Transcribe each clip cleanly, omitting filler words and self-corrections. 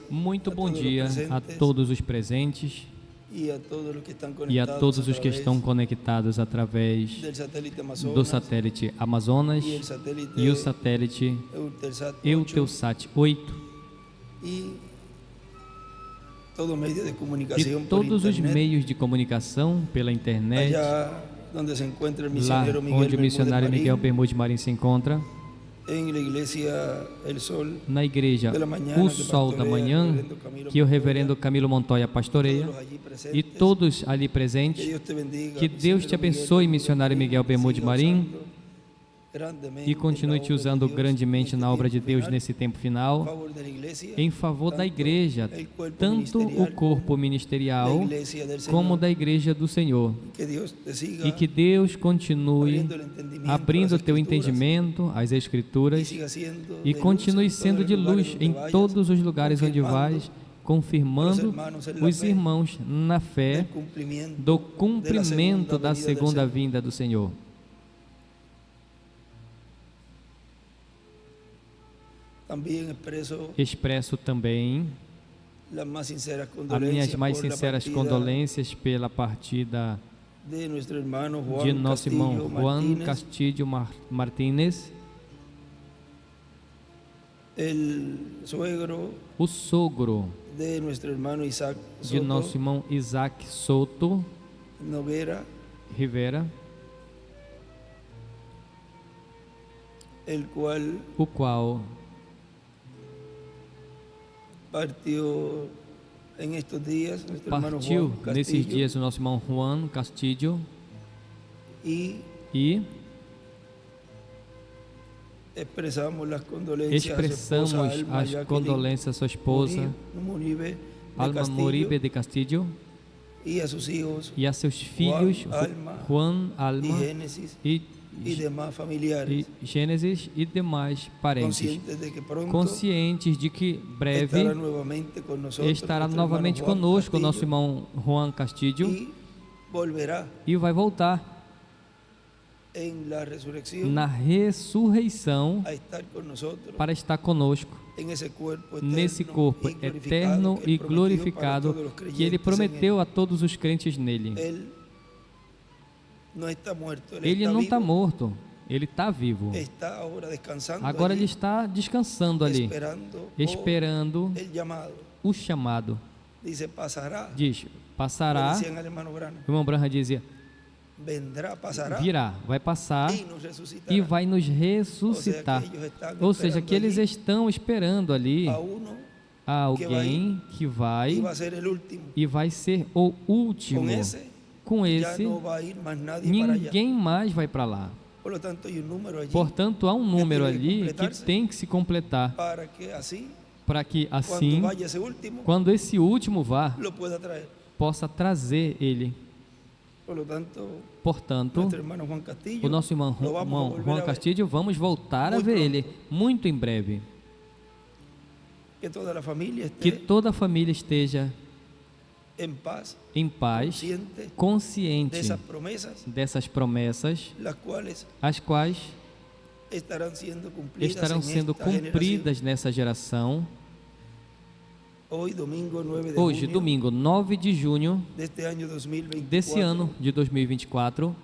Muito bom dia a todos os presentes e a todos os que estão conectados através do satélite Amazonas e o satélite Eutelsat 8 e todos os meios de comunicação pela internet, lá onde o missionário Miguel Bermude Marim se encontra, na igreja O Sol da Manhã, que o reverendo Camilo Montoya pastoreia, e todos ali presentes. Que Deus te abençoe, missionário Miguel Bermude Marim, e continue te usando grandemente na obra de Deus nesse tempo final, em favor da igreja, tanto o corpo ministerial como da igreja do Senhor. E que Deus continue abrindo o teu entendimento às Escrituras e continue sendo de luz em todos os lugares onde vais, confirmando os irmãos na fé do cumprimento da segunda vinda do Senhor. Expresso também as minhas mais sinceras condolências pela partida de nosso irmão Juan Castillo Martínez, o sogro de nosso irmão Isaac Soto Rivera, o qual partiu nesses dias o nosso irmão Juan Castillo e expressamos as condolências à sua esposa Alma Moribe de Castillo e a seus filhos Juan, Alma e Gênesis e demais parentes, conscientes de que breve estará novamente conosco o nosso irmão Juan Castillo e vai voltar na ressurreição para estar conosco nesse corpo eterno e glorificado que Ele prometeu a todos os crentes nele. Ele não está morto, ele está vivo. Agora ele está descansando ali, esperando o chamado. Diz, passará. O irmão Branham dizia, virá, vai passar e vai nos ressuscitar. Ou seja, que eles estão esperando ali a alguém que vai e vai ser o último. Com esse, ninguém mais vai para lá. Portanto, há um número ali que tem que se completar para que assim, quando esse último vá, possa trazer ele. Portanto, o nosso irmão Juan Castillo, vamos voltar a ver ele muito em breve. Que toda a família esteja em paz, consciente dessas promessas, as quais estarão sendo cumpridas nessa geração. Hoje, domingo 9 de junho desse ano de 2024,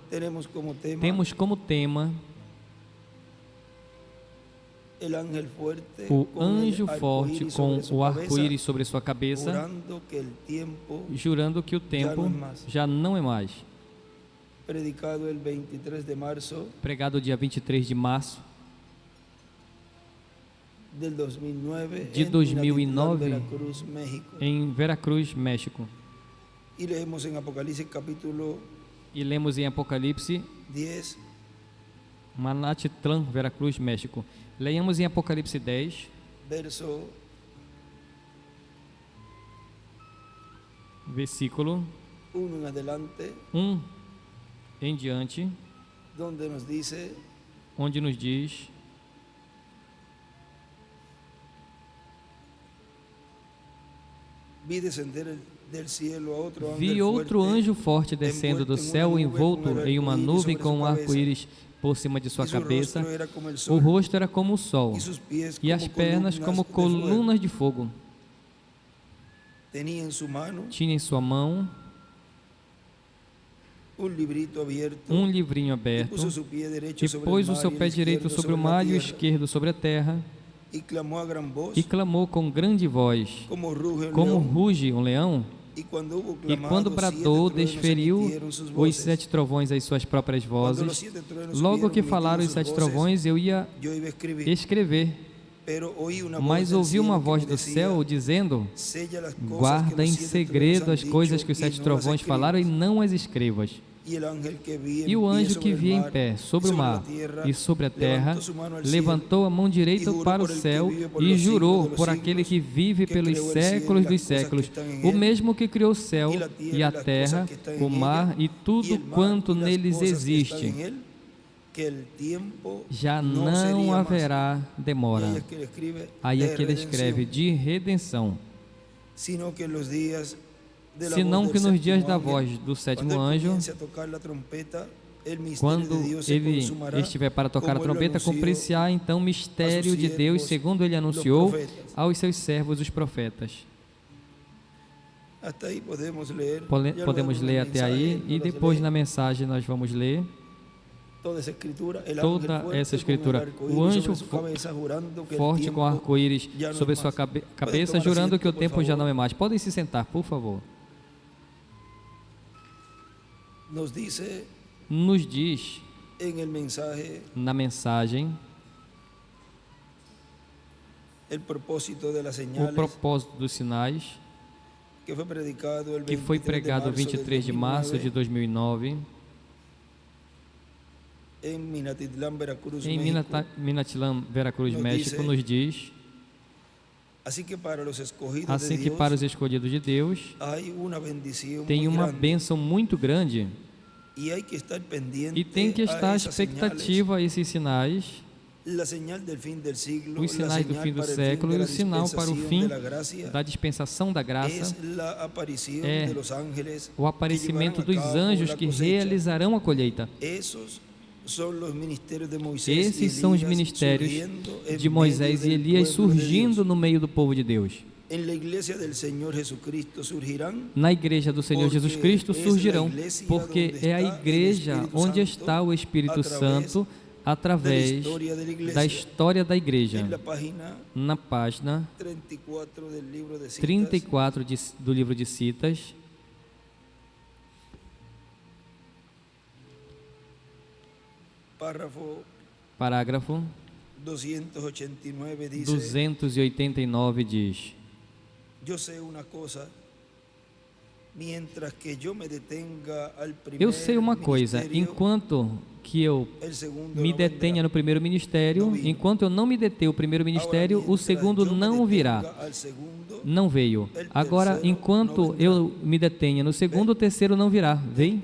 temos como tema o anjo forte com o arco-íris sobre sua cabeça, jurando que o tempo já não é mais. Pregado dia 23 de março de 2009 em Veracruz, México. E lemos em Apocalipse 10, Manatitlán, Veracruz, México. Leiamos em Apocalipse 10, versículo 1 em diante, onde nos diz: Vi outro anjo forte descendo do céu, envolto em uma nuvem com um arco-íris por cima de sua cabeça, o rosto era como o sol, e as pernas como colunas de fogo. Tinha em sua mão um livrinho aberto, e pôs o seu pé direito sobre o mar e o esquerdo sobre a terra, e clamou com grande voz, como ruge um leão. E quando bradou, desferiu os 7 trovões as suas próprias vozes. Logo que falaram os 7 trovões, eu ia escrever. Mas ouvi uma voz do céu dizendo: guarda em segredo as coisas que os 7 trovões falaram e não as escrevas. E o anjo que via em pé sobre o mar e sobre a terra levantou a mão direita para o céu e jurou por aquele que vive pelos séculos dos séculos, o mesmo que criou o céu e a terra, o mar e tudo quanto neles existe. Já não haverá demora. Aí é que ele escreve de redenção. Senão que nos dias da voz do 7º anjo, quando ele estiver para tocar a trombeta, cumprir-se-á então o mistério de Deus, segundo ele anunciou aos seus servos os profetas. Podemos ler até aí, e depois na mensagem nós vamos ler toda essa escritura. O anjo forte com arco-íris sobre sua cabeça, jurando que o tempo já não é mais. Podem se sentar, por favor. Nos diz na mensagem o propósito dos sinais, que foi pregado 23 de março de 2009 em Minatitlán, Veracruz, México. Nos diz assim que para os escolhidos de Deus tem uma bênção muito grande, e tem que estar expectativa a esses sinais, os sinais do fim do século, e o sinal para o fim da dispensação da graça é o aparecimento dos anjos que realizarão a colheita. Esses são os ministérios de Moisés e Elias surgindo no meio do povo de Deus. Na igreja do Senhor Jesus Cristo surgirão, porque é a igreja onde está o Espírito Santo através da história da igreja. Na página 34 do livro de Citas, parágrafo 289 diz: eu sei uma coisa, enquanto que eu me detenha no primeiro ministério, enquanto eu não me deter o primeiro ministério, o segundo não virá, não veio. Agora, enquanto eu me detenha no segundo, o terceiro não virá. Vem?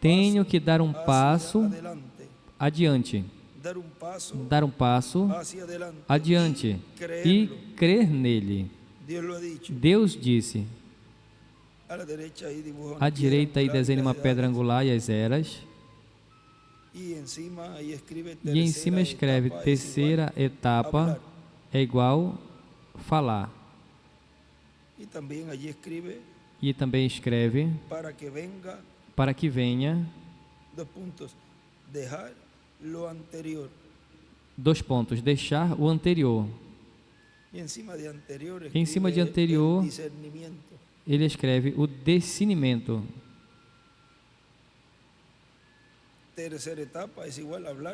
Tenho que dar um passo adiante, dar um passo adiante e crer nele. Deus disse. À direita aí desenha uma pedra angular e as eras, e em cima escreve: terceira etapa é igual falar. E também escreve: para que venha, dois pontos, deixar o anterior. Em cima de anterior ele escreve o discernimento.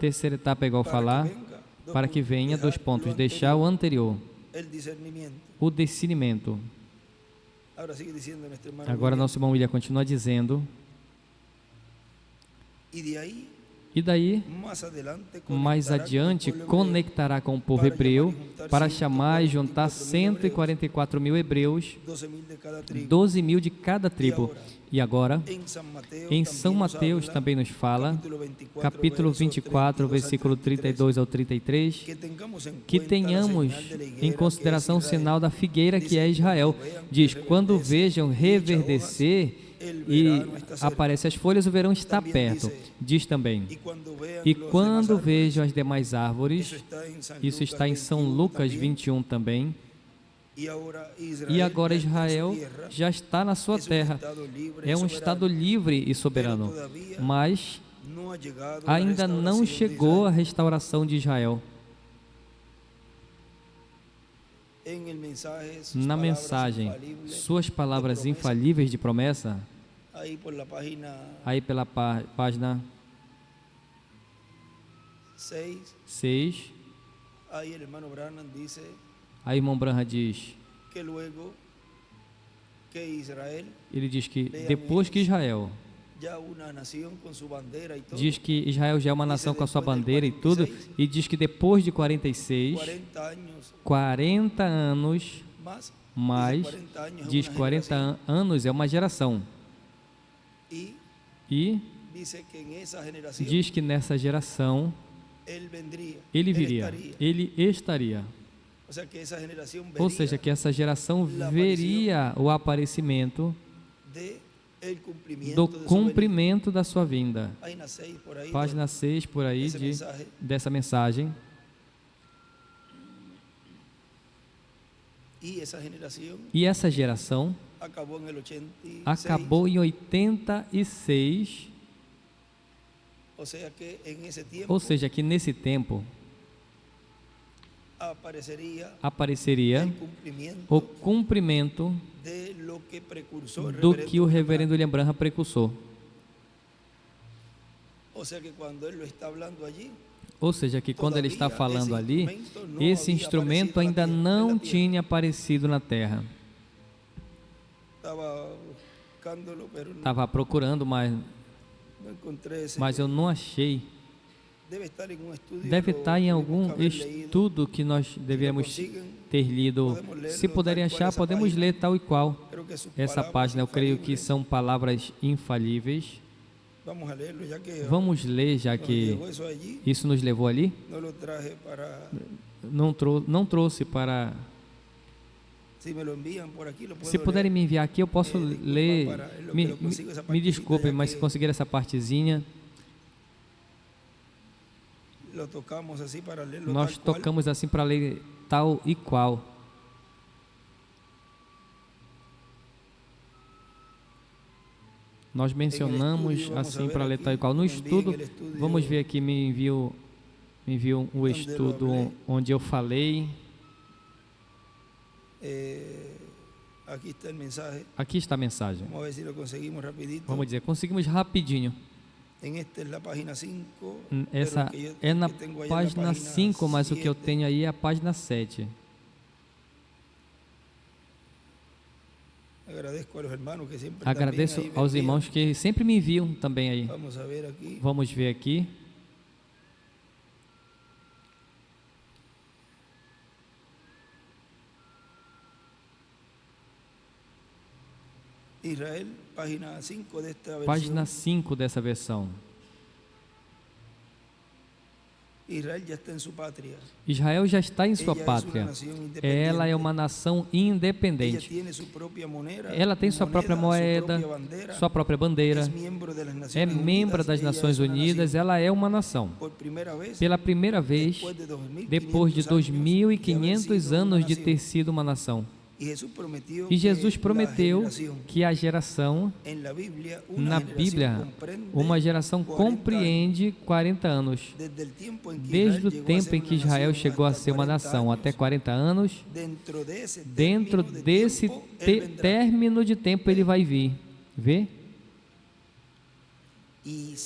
Terceira etapa é igual falar, para que venha, dois pontos, deixar o anterior, o discernimento. Agora nosso irmão William continua dizendo: e daí, mais adiante, conectará com o povo hebreu para chamar e juntar 144 mil hebreus, 12 mil de cada tribo. E agora, em São Mateus também nos fala, capítulo 24, versículo 32 ao 33, que tenhamos em consideração o sinal da figueira que é Israel. Diz: quando vejam reverdecer e aparecem as folhas, o verão está perto. Diz também, e quando vejam as demais árvores, isso está em São Lucas 21 também, e agora Israel já está na sua terra, é um estado livre e soberano, mas ainda não chegou a restauração de Israel. Na mensagem, suas palavras infalíveis de promessa, aí pela página 6, aí irmão Branham diz, ele diz que depois que Israel, diz que Israel já é uma nação com a sua bandeira e tudo, e diz que depois de 46, 40 anos, mais, diz 40 anos é uma geração, e diz que nessa geração ele viria, ele estaria, ou seja, que essa geração veria o aparecimento do cumprimento da sua vinda. Página 6, por aí, dessa mensagem. E essa geração acabou em 86, ou seja, que nesse tempo apareceria o cumprimento do que o reverendo William Branham precursou. Ou seja, que quando ele está falando ali, esse instrumento ainda não tinha aparecido na terra. Estava procurando, mas eu não achei. Deve estar em algum estudo que nós devemos ter lido. Se puderem achar, podemos ler tal e qual essa página. Eu creio que são palavras infalíveis. Vamos ler, já que isso nos levou ali. Não trouxe para... Se puderem me enviar aqui, eu posso ler. Me desculpem, mas se conseguir essa partezinha... Nós tocamos assim para ler tal e qual. Nós mencionamos assim para ler tal e qual. No estudo, vamos ver aqui, me enviou um estudo onde eu falei. Aqui está a mensagem. Vamos dizer, conseguimos rapidinho. Essa é na página 5, mas o que eu tenho aí é a página 7. Agradeço aos irmãos que sempre me enviam também aí. Vamos ver aqui. Israel, página 5 desta versão. Página 5 dessa versão. Israel já está em sua pátria. Ela é uma nação independente. Ela tem sua própria moeda, sua própria bandeira. É membro das Nações Unidas. Ela é uma nação. Pela primeira vez, depois de 2.500 anos de ter sido uma nação. E Jesus prometeu que a geração, na Bíblia, uma geração compreende 40 anos. Desde o tempo em que Israel chegou a ser uma nação até 40 anos, dentro desse término de tempo ele vai vir. Vê? E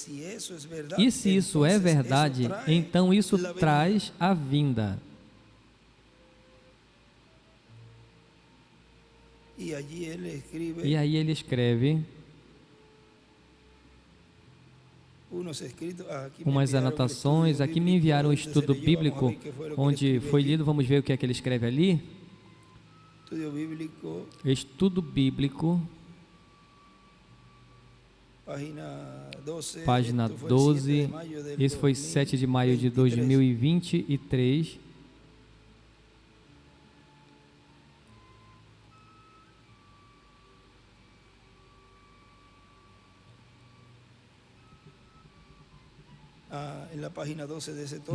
se isso é verdade, então isso traz a vinda. E aí ele escreve umas anotações. Aqui me enviaram um estudo bíblico onde foi lido. Vamos ver o que é que ele escreve ali. Estudo bíblico, página 12. Esse foi 7 de maio de 2023.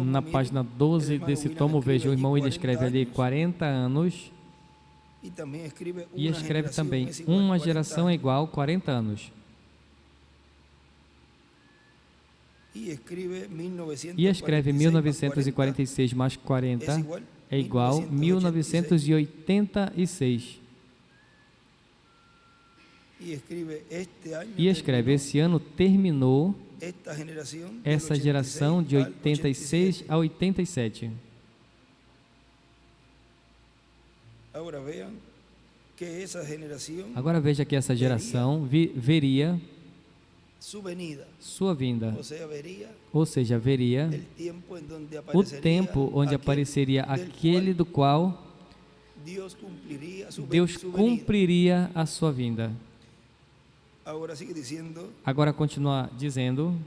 Na página 12 desse tomo, veja, o irmão William escreve ali 40 anos e escreve também, uma geração é igual 40 anos. E escreve 1946 mais 40 é igual 1986. E escreve, esse ano terminou essa geração de 86 a 87. Agora veja que essa geração veria sua vinda, ou seja, veria o tempo onde apareceria aquele do qual Deus cumpriria a sua vinda. Agora continua dizendo,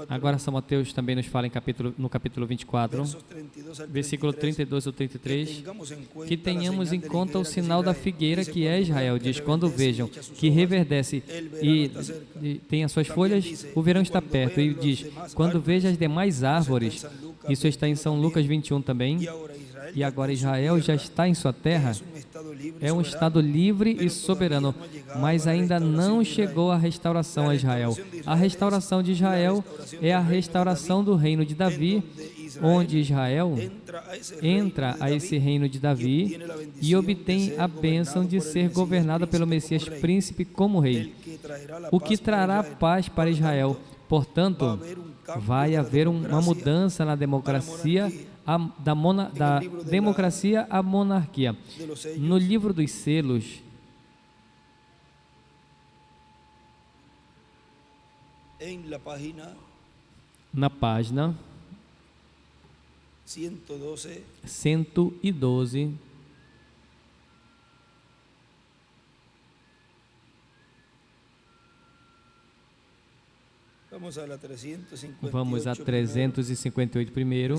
agora São Mateus também nos fala no capítulo 24, versículo 32 ou 33, que tenhamos em conta o sinal da figueira que é Israel. Diz, quando vejam que reverdece e tem as suas folhas, o verão está perto. E diz, quando veja as demais árvores, isso está em São Lucas 21 também, e agora Israel já está em sua terra, é um estado livre e soberano, mas ainda não chegou a restauração a Israel. A restauração de Israel é a restauração do reino de Davi, onde Israel entra a esse reino de Davi e obtém a bênção de ser governada pelo Messias príncipe como rei, o que trará paz para Israel. Portanto, vai haver uma mudança na democracia, da democracia à monarquia. No livro dos selos, na página 112, vamos a 358 primeiro,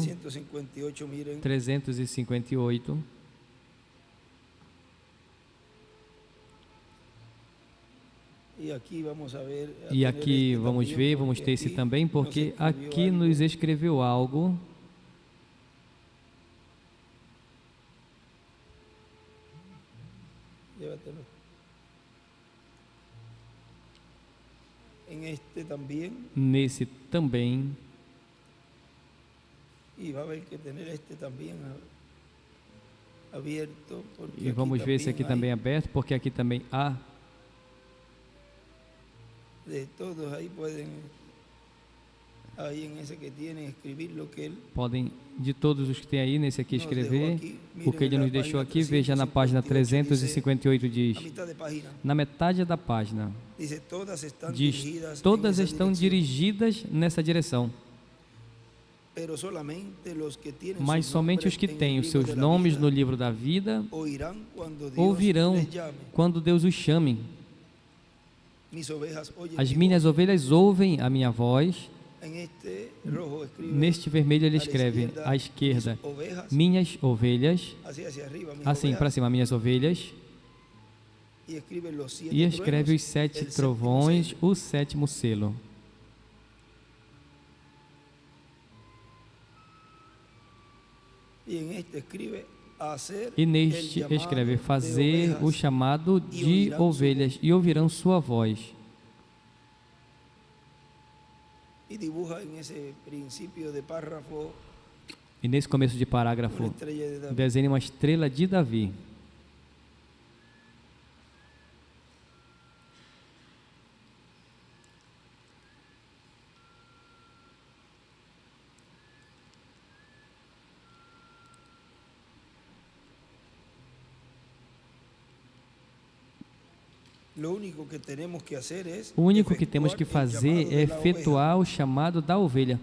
358. E aqui vamos ver, vamos ter esse também, porque aqui nos escreveu algo. Nesse também. E vamos ver esse aqui também aberto, porque aqui também há. Podem, de todos os que tem aí, nesse aqui escrever o que ele nos deixou aqui. Veja na página 358, diz, na metade da página, diz, todas estão dirigidas nessa direção, mas somente os que têm os seus nomes no livro da vida ouvirão quando Deus os chame. As minhas ovelhas ouvem a minha voz. Neste vermelho ele escreve à esquerda, minhas ovelhas, assim para cima, minhas ovelhas, e escreve os 7 trovões, o 7º selo. E neste escreve, fazer o chamado de ovelhas, e ouvirão sua voz. E nesse começo de parágrafo, desenha uma estrela de Davi. O único que temos que fazer é efetuar o chamado da ovelha.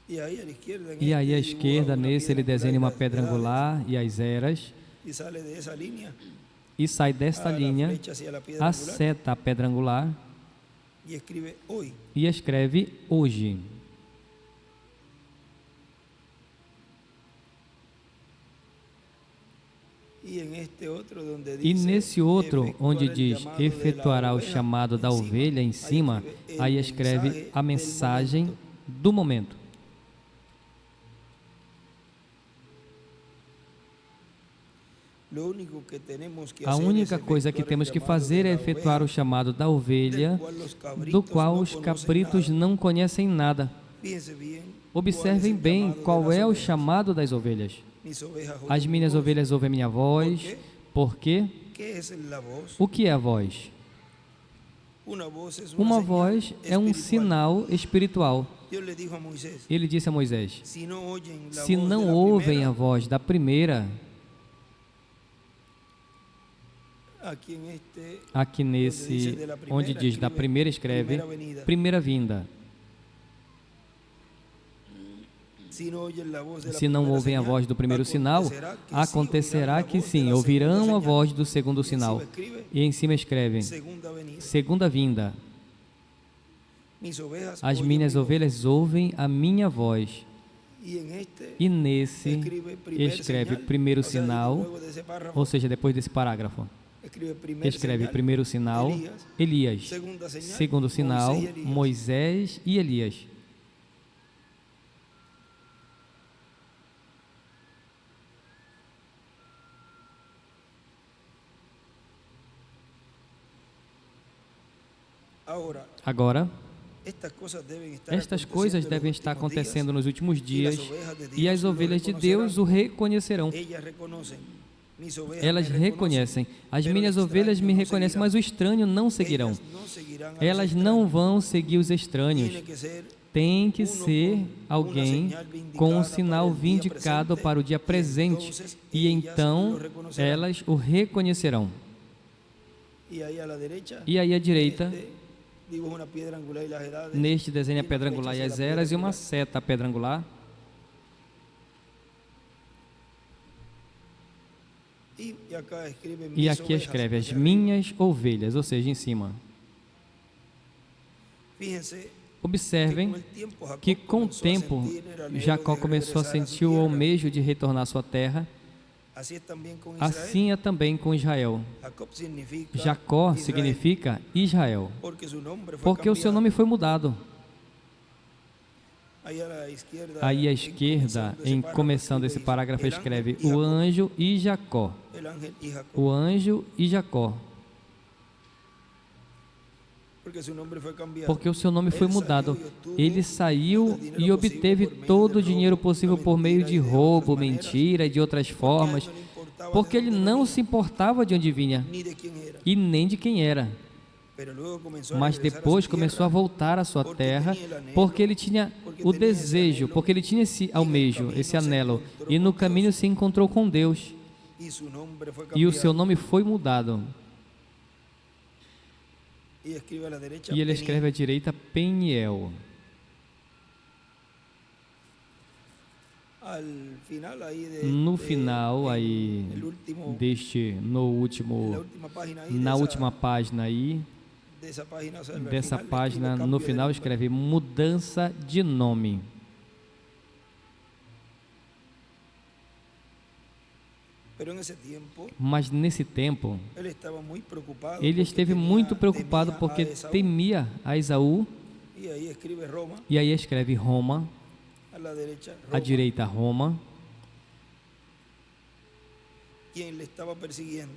E aí à esquerda, nesse, ele desenha uma pedra angular e as eras, e sai desta linha, aceta a pedra angular e escreve hoje. E nesse outro, onde diz efetuará o chamado da ovelha em cima, aí escreve a mensagem do momento. A única coisa que temos que fazer é efetuar o chamado da ovelha, do qual os cabritos não conhecem nada. Observem bem qual é o chamado das ovelhas. As minhas ovelhas ouvem a minha voz. Por quê? O que é a voz? Uma voz é um sinal espiritual. Ele disse a Moisés: se não ouvem a voz da primeira, aqui nesse, onde diz da primeira, escreve primeira vinda. Se não ouvem a voz do primeiro sinal, acontecerá que sim, ouvirão a voz do segundo sinal. E em cima escrevem segunda vinda. As minhas ovelhas ouvem a minha voz. E nesse escreve primeiro sinal, ou seja, depois desse parágrafo, escreve primeiro sinal, Elias. Segundo sinal, Moisés e Elias. Agora, estas coisas devem estar acontecendo nos últimos dias, e as ovelhas de Deus o reconhecerão. Elas reconhecem. As minhas ovelhas me reconhecem, mas o estranho não seguirão. Elas não vão seguir os estranhos. Tem que ser alguém com um sinal vindicado para o dia presente, e então elas o reconhecerão. E aí à direita, neste desenho a pedra angular e as eras, e uma seta a pedra angular. E aqui escreve as minhas ovelhas, ou seja, em cima. Observem que com o tempo Jacó começou a sentir o almejo de retornar à sua terra. Assim é também com Israel. Jacó significa Israel, porque o seu nome foi mudado. Aí à esquerda, em começando esse parágrafo, escreve o anjo e Jacó. O anjo e Jacó. Porque o seu nome foi mudado. Ele saiu e obteve todo o dinheiro possível por meio de roubo, mentira e de outras formas, porque ele não se importava de onde vinha e nem de quem era. Mas depois começou a voltar à sua terra, porque ele tinha o desejo, porque ele tinha esse almejo, esse anelo, e no caminho se encontrou com Deus, e o seu nome foi mudado. E ele escreve à direita Peniel. No final aí na última página aí dessa página, no final escreve mudança de nome. Mas nesse tempo, ele esteve muito preocupado porque temia a Esaú, e aí escreve Roma, à direita Roma,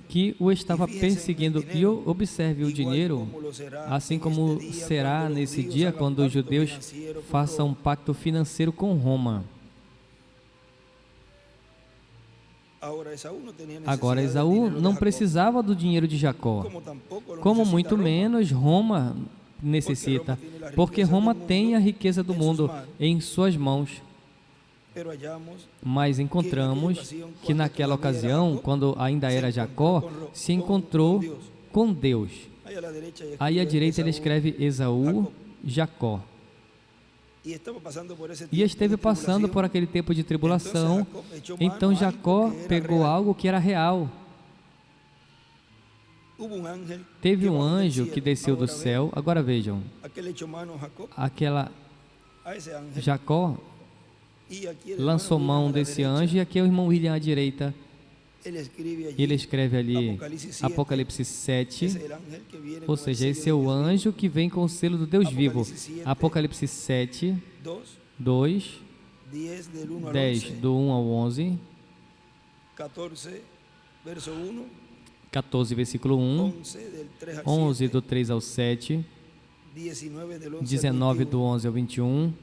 que o estava perseguindo. E observe o dinheiro, assim como será nesse dia quando os judeus façam um pacto financeiro com Roma. Agora Esaú não precisava do dinheiro de Jacó, como muito menos Roma necessita, porque Roma tem a riqueza do mundo em suas mãos. Mas encontramos que naquela ocasião, quando ainda era Jacó, se encontrou com Deus. Aí à direita ele escreve Esaú, Jacó. E esteve passando por aquele tempo de tribulação, então Jacó pegou algo que era real. Teve um anjo que desceu do céu. Agora vejam, Jacó lançou mão desse anjo, e aqui é o irmão William à direita. Ele escreve ali Apocalipse 7, ou seja, esse é o anjo que vem com o selo do Deus vivo. Apocalipse 7, 2, 10, do 1 ao 11, 14, versículo 1, 11, do 3 ao 7, 19, do 11 ao 21.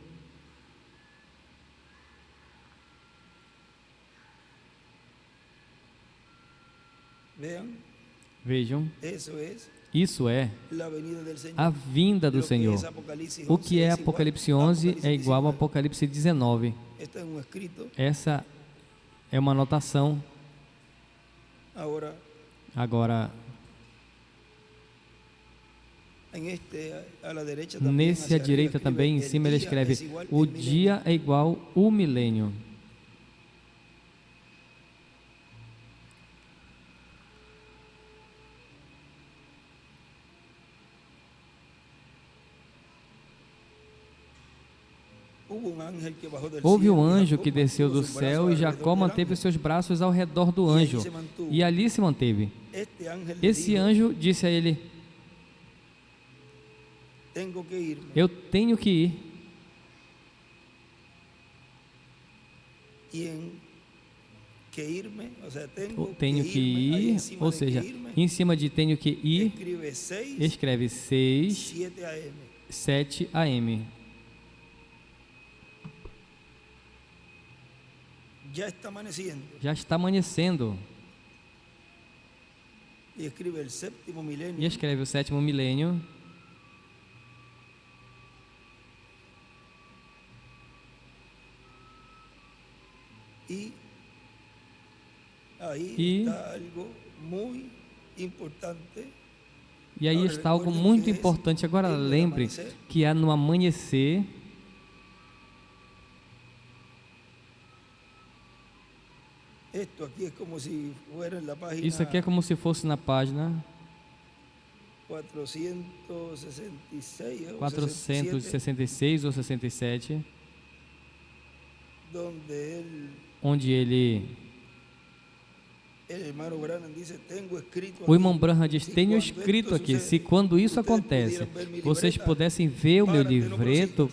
Vejam, isso é a vinda do Senhor. O que é Apocalipse 11 é igual a Apocalipse 19. Essa é uma anotação. Agora, nesse à direita também, em cima ele escreve: o dia é igual o milênio. Houve um anjo que desceu do céu e Jacó manteve os seus braços ao redor do anjo, e ali se manteve. Esse anjo disse a ele: eu tenho que ir. Tenho que ir, ou seja, em cima de tenho que ir, escreve 6, 7 AM. Já está amanhecendo. E escreve o sétimo milênio. E aí está algo muito importante. Agora lembre que há no amanhecer. Isso aqui é como se fosse na página 466 ou 67, onde o irmão Branham diz: tenho escrito aqui, se quando isso acontece, vocês pudessem ver o meu livreto,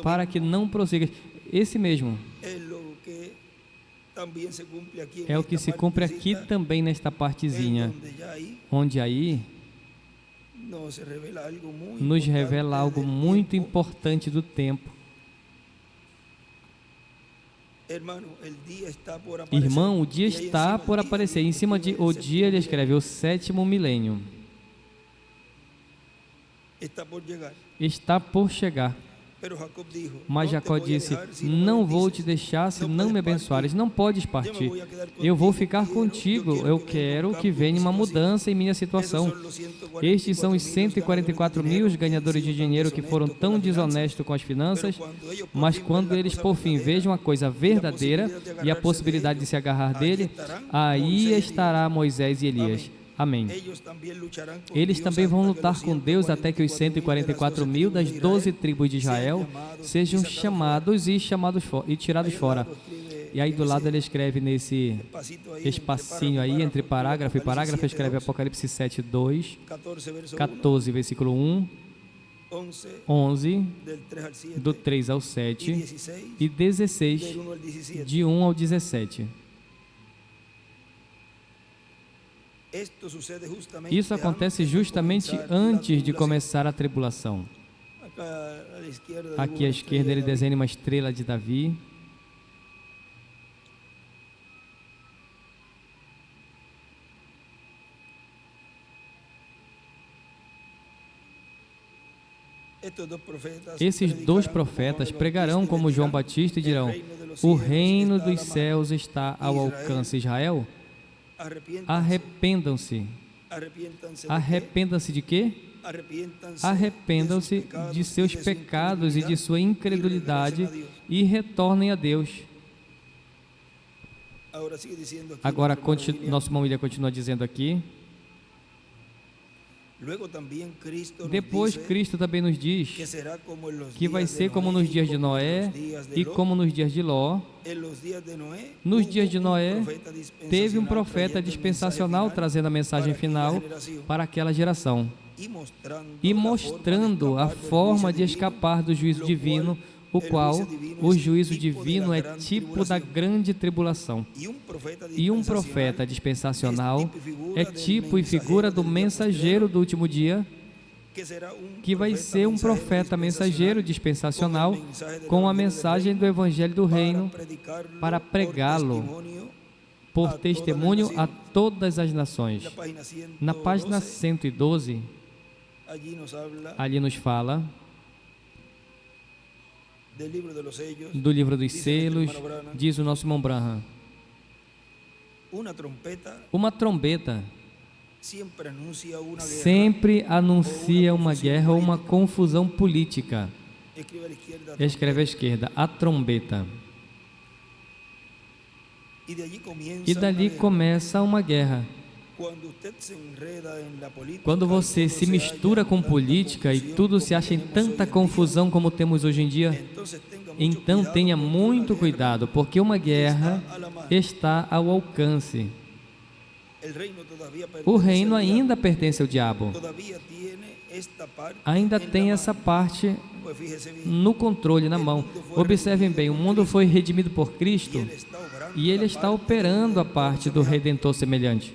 para que não prossiga. Esse mesmo é o que se cumpre aqui também nesta partezinha, onde aí nos revela algo muito importante do tempo. Irmão, o dia está por aparecer. Em cima de o dia ele escreve o sétimo milênio. Está por chegar. Mas Jacó disse: não vou te deixar se não me abençoares. Não podes partir. Eu vou ficar contigo. Eu quero que venha uma mudança em minha situação. Estes são os 144 mil ganhadores de dinheiro que foram tão desonestos com as finanças, mas quando eles por fim vejam a coisa verdadeira e a possibilidade de se agarrar dele, aí estará Moisés e Elias. Amém. Eles também vão lutar com Deus até que os 144 mil das 12 tribos de Israel sejam chamados e tirados fora. E aí do lado ele escreve nesse espacinho aí, entre parágrafo e parágrafo, escreve Apocalipse 7, 2, 14, versículo 1, 11, do 3 ao 7, e 16, de 1 ao 17. Isso acontece justamente antes de começar a tribulação. Aqui à esquerda ele desenha uma estrela de Davi. Esses dois profetas pregarão como João Batista e dirão: o reino dos céus está ao alcance de Israel. Arrependam-se. Arrependam-se de quê? Arrependam-se de seus pecados e de sua incredulidade e retornem a Deus. Agora, nosso irmão William continua dizendo aqui: Depois Cristo também nos diz que vai ser como nos dias de Noé e como nos dias de Ló. Nos dias de Noé, teve um profeta dispensacional trazendo a mensagem final para aquela geração e mostrando a forma de escapar do juízo divino, o qual o juízo divino é tipo da grande tribulação. E um profeta dispensacional é tipo e figura do mensageiro do último dia, que vai ser um profeta mensageiro dispensacional com a mensagem do Evangelho do Reino para pregá-lo por testemunho a todas as nações. Na página 112, ali nos fala do livro dos selos, diz o nosso irmão Branham, uma trombeta sempre anuncia uma guerra ou uma confusão política. Escreve à esquerda, a trombeta. E dali começa uma guerra. Quando você se mistura com política e tudo se acha em tanta confusão como temos hoje em dia, então tenha muito cuidado, porque uma guerra está ao alcance. O reino ainda pertence ao diabo. Ainda tem essa parte no controle, na mão. Observem bem, o mundo foi redimido por Cristo e Ele está operando a parte do Redentor semelhante,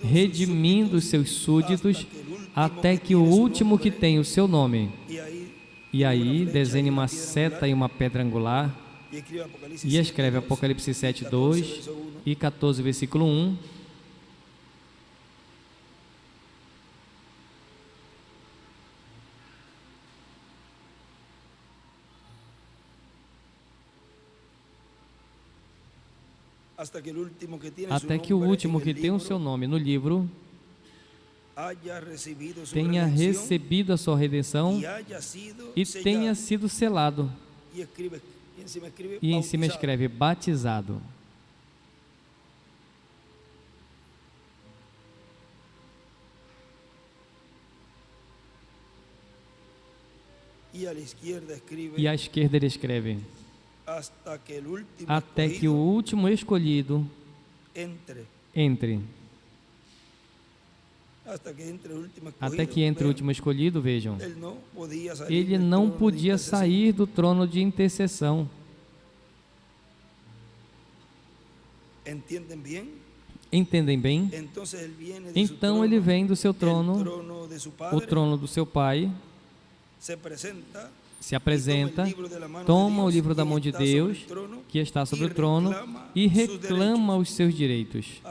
redimindo os seus súditos até que o último que tem o seu nome. E aí desenha uma seta e uma pedra angular e escreve Apocalipse 7, 2 e 14, versículo 1. Até que o último que tem o seu nome no livro tenha recebido a sua redenção e tenha sido selado. E em cima escreve batizado. E à esquerda ele escreve até que o último escolhido entre. Até que entre o último escolhido, vejam, ele não podia sair do trono de intercessão. Entendem bem? Então ele vem do seu trono, o trono do seu pai, se apresenta, toma o livro da mão de Deus, que está sobre o trono, e reclama os seus direitos.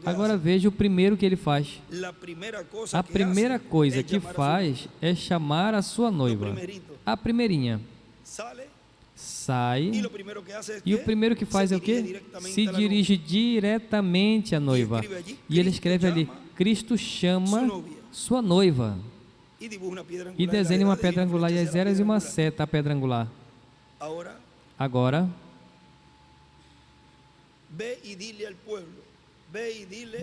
Agora veja o primeiro que ele faz. A primeira coisa que faz é chamar a sua noiva, a primeirinha. Sai, e o primeiro que faz é o quê? Se dirige diretamente à noiva. E ele escreve ali, Cristo chama sua noiva. E desenha uma pedra angular e as eras e uma seta a pedra angular. Agora,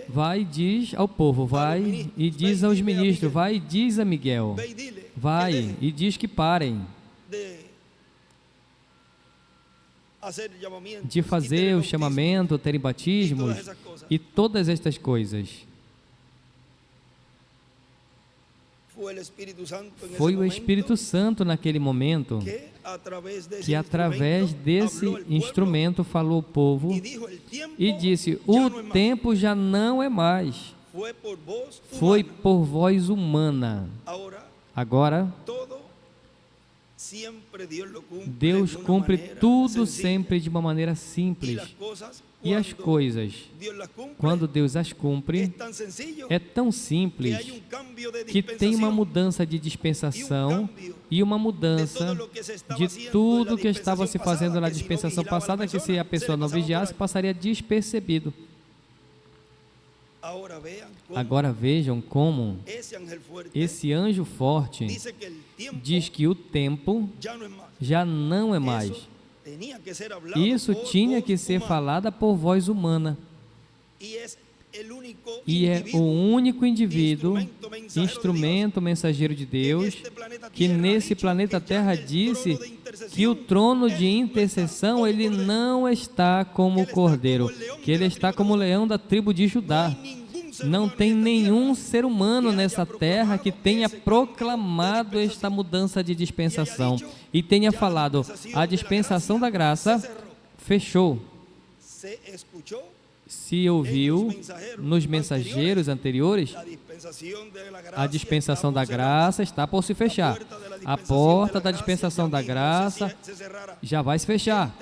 vai e diz ao povo, vai e diz aos ministros, vai e diz a Miguel, vai e diz que parem de fazer o chamamento, terem batismos e todas estas coisas. Foi o Espírito Santo naquele momento que através desse instrumento falou ao povo e disse, o tempo já não é mais, foi por voz humana. Agora, Deus cumpre tudo sempre de uma maneira simples. E as coisas, quando Deus as cumpre, é tão simples que tem uma mudança de dispensação e uma mudança de tudo que estava se fazendo na dispensação passada, que se a pessoa não vigiasse, passaria despercebido. Agora vejam como esse anjo forte diz que o tempo já não é mais. Isso tinha que ser falado por voz humana. e é o único indivíduo, instrumento mensageiro de Deus, que nesse planeta Terra disse que o trono de intercessão, ele não está como o cordeiro, que ele está como o leão da tribo de Judá. Não tem nenhum ser humano nessa terra que tenha proclamado esta mudança de dispensação e tenha falado: a dispensação da graça fechou. Se ouviu nos mensageiros anteriores, a dispensação da graça está por se fechar. A porta da dispensação da graça já vai se fechar.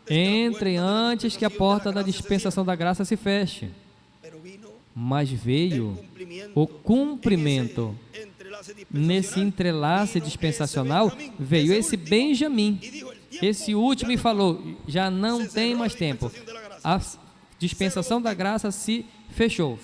Entrem antes que a porta da dispensação da graça se feche. Mas veio o cumprimento. Nesse entrelace dispensacional, veio esse Benjamim, esse último, e falou: já não tem mais tempo. A dispensação da graça se fechou.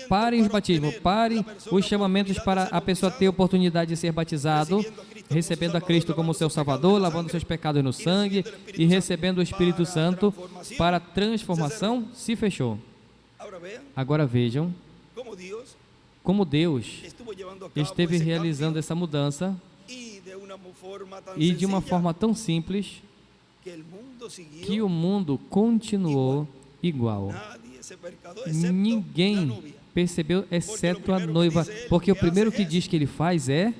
Parem os batismos, parem os chamamentos para a pessoa ter oportunidade de ser batizado, recebendo a Cristo como seu Salvador, lavando seus pecados no sangue e recebendo o Espírito Santo para a transformação, se fechou. Agora vejam como Deus esteve realizando essa mudança e de uma forma tão simples que o mundo continuou igual. Ninguém percebeu, exceto a noiva, porque o primeiro que diz que ele faz é...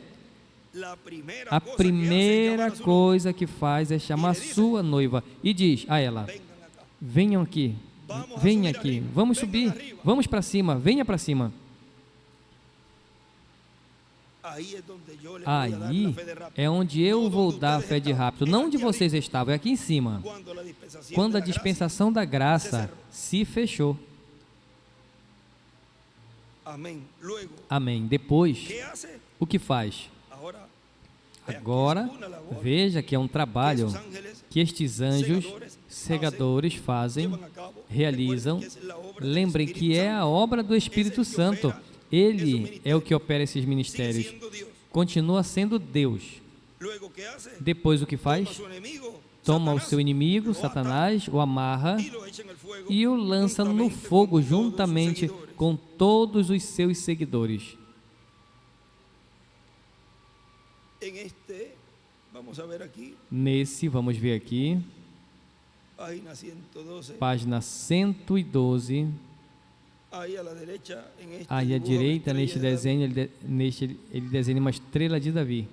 A primeira coisa que faz é chamar sua noiva e diz a ela: venham aqui. Venha aqui, vamos subir, vamos para cima, venha para cima. Aí é onde eu vou dar a fé de rápido, não onde vocês estavam, é aqui em cima. Quando a dispensação da graça se fechou. Amém. Depois, o que faz? Agora, veja que é um trabalho que estes anjos segadores fazem, realizam. Lembrem que é a obra do Espírito Santo. Ele é o que opera esses ministérios. Continua sendo Deus. Depois o que faz? Toma o seu inimigo, Satanás, o amarra e o lança no fogo juntamente com todos os seus seguidores. Nesse, vamos ver aqui, página 112, aí à direita, neste desenho, ele desenha uma estrela de Davi,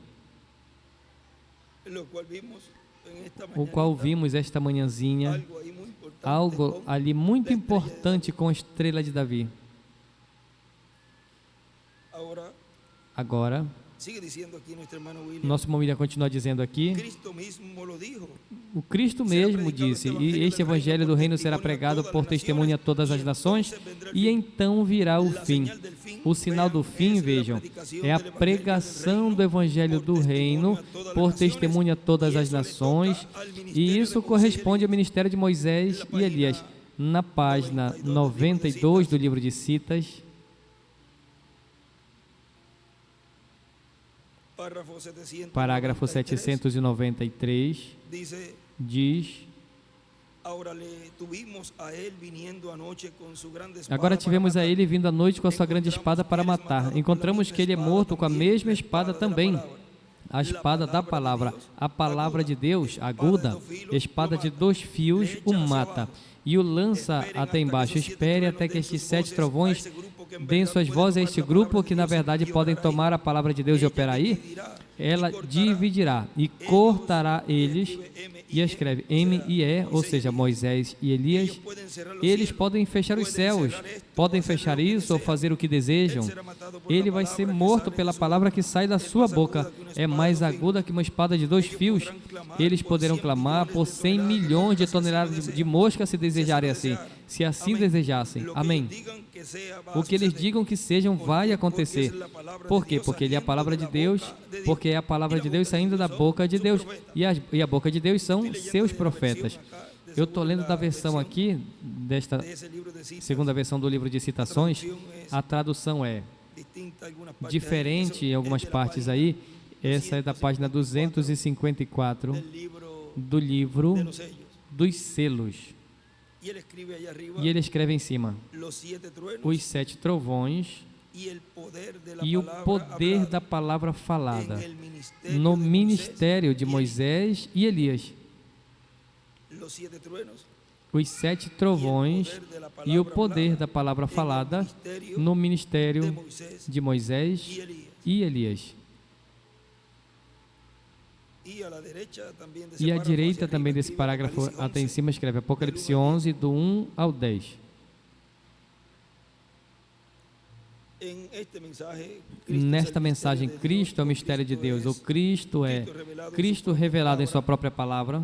o qual vimos esta manhãzinha, algo ali muito importante com a estrela de Davi. Agora, nosso irmão William continua dizendo aqui, o Cristo mesmo disse: e este evangelho do reino será pregado por testemunha a todas as nações, e então virá o fim. O sinal do fim, vejam, é a pregação do evangelho do reino por testemunha a todas as nações, e isso corresponde ao ministério de Moisés e Elias. Na página 92 do livro de Citas, parágrafo 793, diz: agora tivemos a ele vindo à noite com a sua grande espada para matar. Encontramos que ele é morto com a mesma espada também, a espada da palavra. A palavra de Deus, aguda, espada de 2 fios, o mata e o lança até embaixo. Espere até que estes 7 trovões deem suas vozes a este grupo, que na verdade podem tomar a palavra de Deus e operar aí. Ela dividirá e cortará eles, e escreve M e E, ou seja, Moisés e Elias. Eles podem fechar os céus, podem fechar isso ou fazer o que desejam. Ele vai ser morto pela palavra que sai da sua boca. É mais aguda que uma espada de 2 fios. Eles poderão clamar por 100 milhões de toneladas de mosca, se desejarem assim, se assim desejassem. Amém. O que eles digam que sejam vai acontecer. Por quê? Porque ele é a palavra de Deus, porque é a palavra de Deus saindo da boca de Deus, e a boca de Deus são seus profetas. Eu estou lendo da versão aqui, desta segunda versão do livro de citações, a tradução é diferente em algumas partes aí. Essa é da página 254 do livro dos selos. E ele escreve em cima: os 7 trovões e o poder da palavra falada no ministério de Moisés e Elias. Os 7 trovões e o poder da palavra falada no ministério de Moisés e Elias. E à direita também desse parágrafo, até em cima, escreve Apocalipse 11, do 1 ao 10. Nesta mensagem, Cristo é o mistério de Deus, ou Cristo é Cristo revelado em sua própria palavra.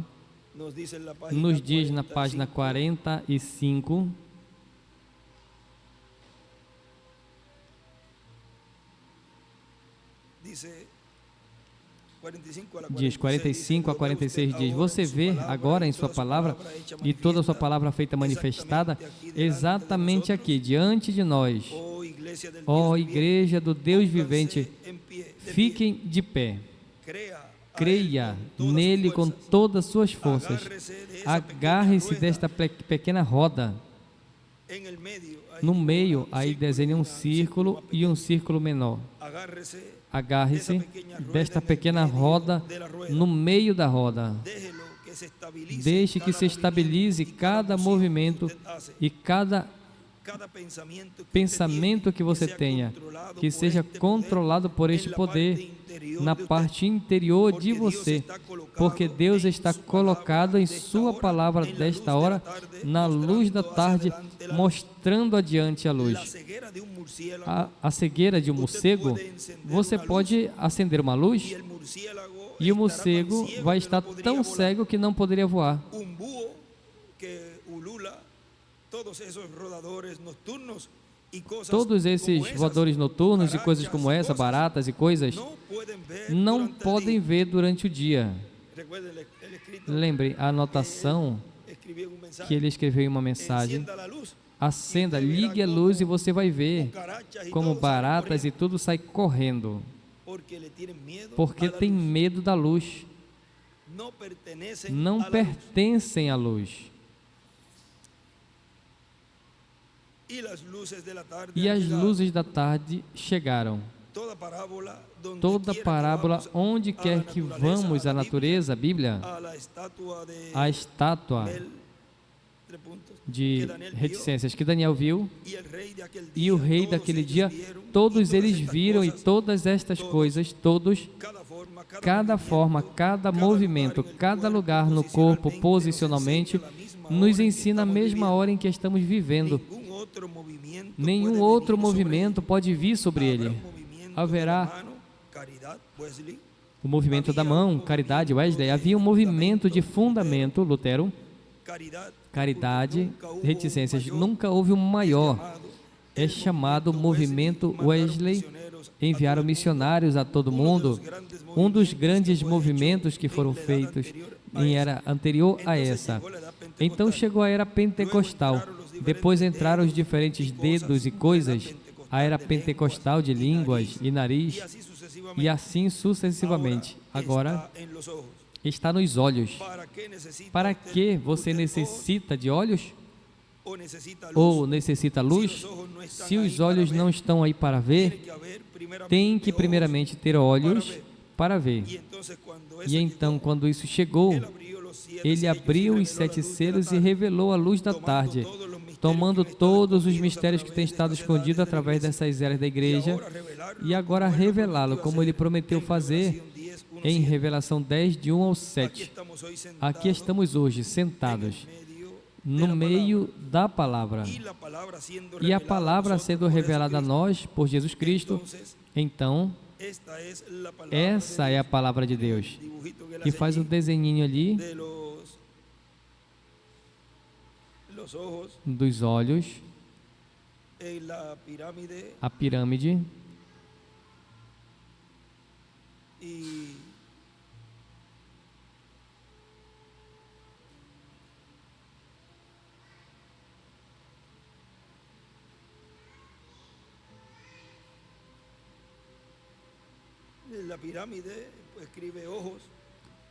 Nos diz na página 45, diz 45 a 46 diz: você vê agora em sua palavra e toda a sua palavra feita manifestada exatamente aqui, diante de nós. Ó Igreja do Deus vivente, fiquem de pé. Creia nele com todas as suas forças. Agarre-se desta pequena roda. No meio, aí desenha um círculo e um círculo menor. Agarre-se desta pequena roda no meio da roda. Deixe que se estabilize cada movimento e cada pensamento que você tenha, que seja controlado por este poder na parte interior de você, porque Deus está colocado em sua palavra desta hora, na luz da tarde, mostrando adiante a luz. A cegueira de um morcego, você pode acender uma luz e o morcego vai estar tão cego que não poderia voar. Todos esses voadores noturnos e coisas como essa, baratas e coisas, não podem ver durante o dia. Lembre a anotação que ele escreveu em uma mensagem: acenda, ligue a luz e você vai ver como baratas e tudo sai correndo, porque tem medo da luz, não pertencem à luz. E as luzes da tarde chegaram. Toda parábola, onde quer que vamos, a natureza, a Bíblia, a estátua de reticências que Daniel viu, e o rei daquele dia, todos eles viram, e todas estas coisas, todos, cada forma, cada movimento, cada lugar no corpo, posicionalmente, nos ensina a mesma hora em que estamos vivendo. Nenhum outro movimento pode vir sobre ele. Haverá o movimento da mão, caridade, Wesley. Havia um movimento de fundamento, Lutero, caridade, reticências. Nunca houve um maior. É chamado movimento Wesley. Enviaram missionários a todo mundo. Um dos grandes movimentos que foram feitos em era anterior a essa. Então chegou a era pentecostal. Depois entraram os diferentes dedos e coisas, a era pentecostal de línguas e nariz, e assim sucessivamente. Agora está nos olhos. Para que você necessita de olhos? Ou necessita luz? Se os olhos não estão aí para ver, tem que primeiramente ter olhos para ver. E então, quando isso chegou, ele abriu os 7 selos e revelou a luz da tarde, tomando todos os mistérios que têm estado escondidos através dessas eras da igreja, e agora revelá-lo, como ele prometeu fazer em Revelação 10, de 1 ao 7. Aqui estamos hoje, sentados, no meio da palavra, e a palavra sendo revelada a nós por Jesus Cristo. Então, essa é a palavra de Deus, que faz um desenhinho ali dos olhos, a pirâmide,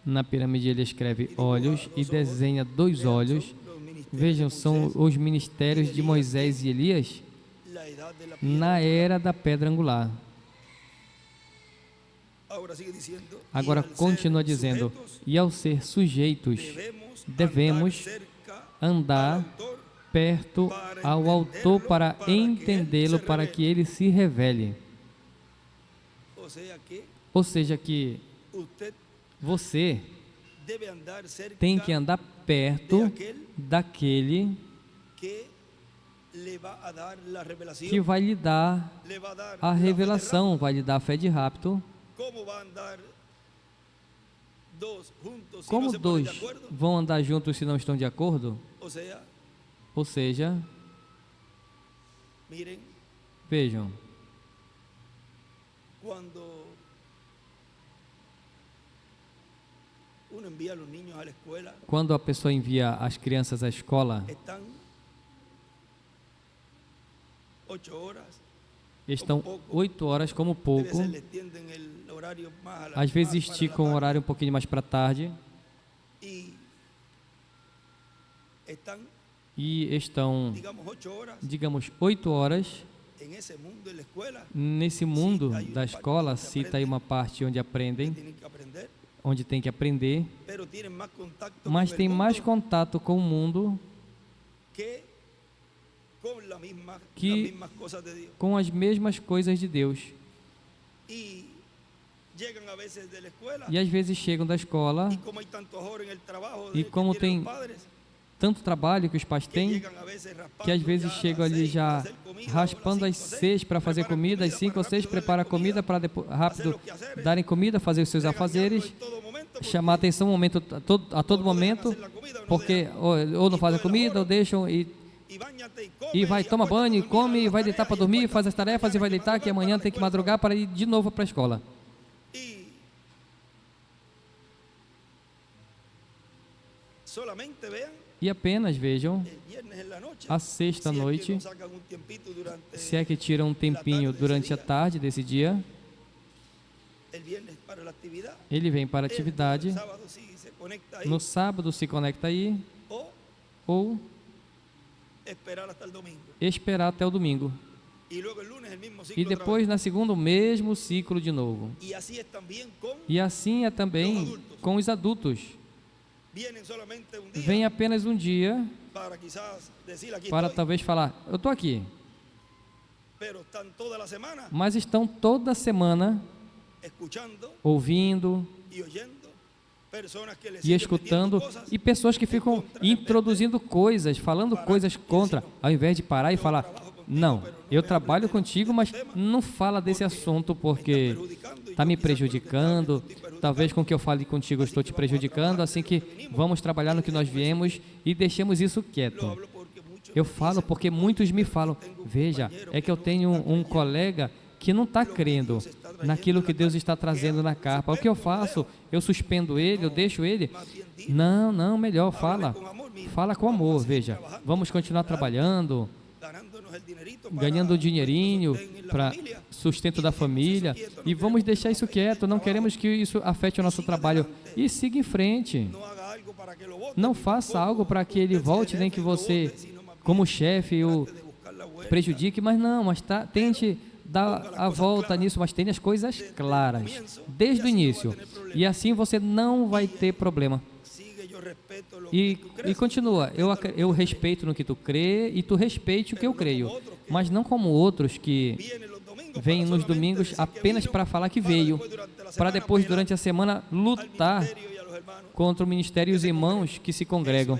na pirâmide ele escreve olhos e desenha 2 olhos Vejam, são os ministérios de Moisés e Elias na era da pedra angular. Agora continua dizendo, e ao ser sujeitos, devemos andar perto ao autor para entendê-lo, para que ele se revele. Ou seja, que você tem que andar perto daquele que vai lhe dar a revelação, vai lhe dar a fé de rapto. Como dois vão andar juntos se não estão de acordo? Ou seja, vejam, quando a pessoa envia as crianças à escola, estão 8 horas como pouco, às vezes esticam o horário um pouquinho mais para tarde, e estão, digamos, 8 horas nesse mundo da escola. Cita aí uma parte onde aprendem, onde tem que aprender, mas tem mais contato com o mundo que com as mesmas coisas de Deus. E às vezes chegam da escola, e como tem tanto trabalho que os pais têm, que às vezes chegam ali já raspando às 6 para fazer comida, às 5 ou 6 prepara a comida para depois, rápido darem comida, fazer os seus afazeres, chamar a atenção a todo momento, porque ou não fazem comida, ou deixam e vai, toma banho, come, vai deitar para dormir, faz as tarefas e vai deitar, que amanhã tem que madrugar para ir de novo para a escola. E apenas vejam, a sexta-noite, se é que tiram um tempinho durante a tarde desse dia, ele vem para a atividade, no sábado se conecta aí, ou esperar até o domingo. E depois na segunda o mesmo ciclo de novo. E assim é também com os adultos. Vem apenas um dia para talvez falar, eu estou aqui. Mas estão toda semana ouvindo e escutando, e pessoas que ficam introduzindo coisas, falando coisas contra, ao invés de parar e falar, não, eu trabalho contigo, mas não fala desse assunto porque está me prejudicando, talvez com o que eu fale contigo eu estou te prejudicando, assim que vamos trabalhar no que nós viemos e deixemos isso quieto. Eu falo porque muitos me falam, veja, é que eu tenho um colega que não está crendo naquilo que Deus está trazendo na carpa. O que eu faço? Eu suspendo ele, eu deixo ele? Não, melhor, fala com amor, veja, vamos continuar trabalhando, ganhando um dinheirinho para sustento da família, e vamos deixar isso quieto, não queremos que isso afete o nosso trabalho, e siga em frente. Não faça algo para que ele volte, nem que você, como chefe, o prejudique, mas tente dar a volta nisso, mas tenha as coisas claras, desde o início, e assim você não vai ter problema. E continua, eu respeito no que tu crê e tu respeite o que eu creio, mas não como outros que vêm nos domingos apenas para falar que veio, para depois durante a semana lutar contra o ministério e os irmãos que se congregam.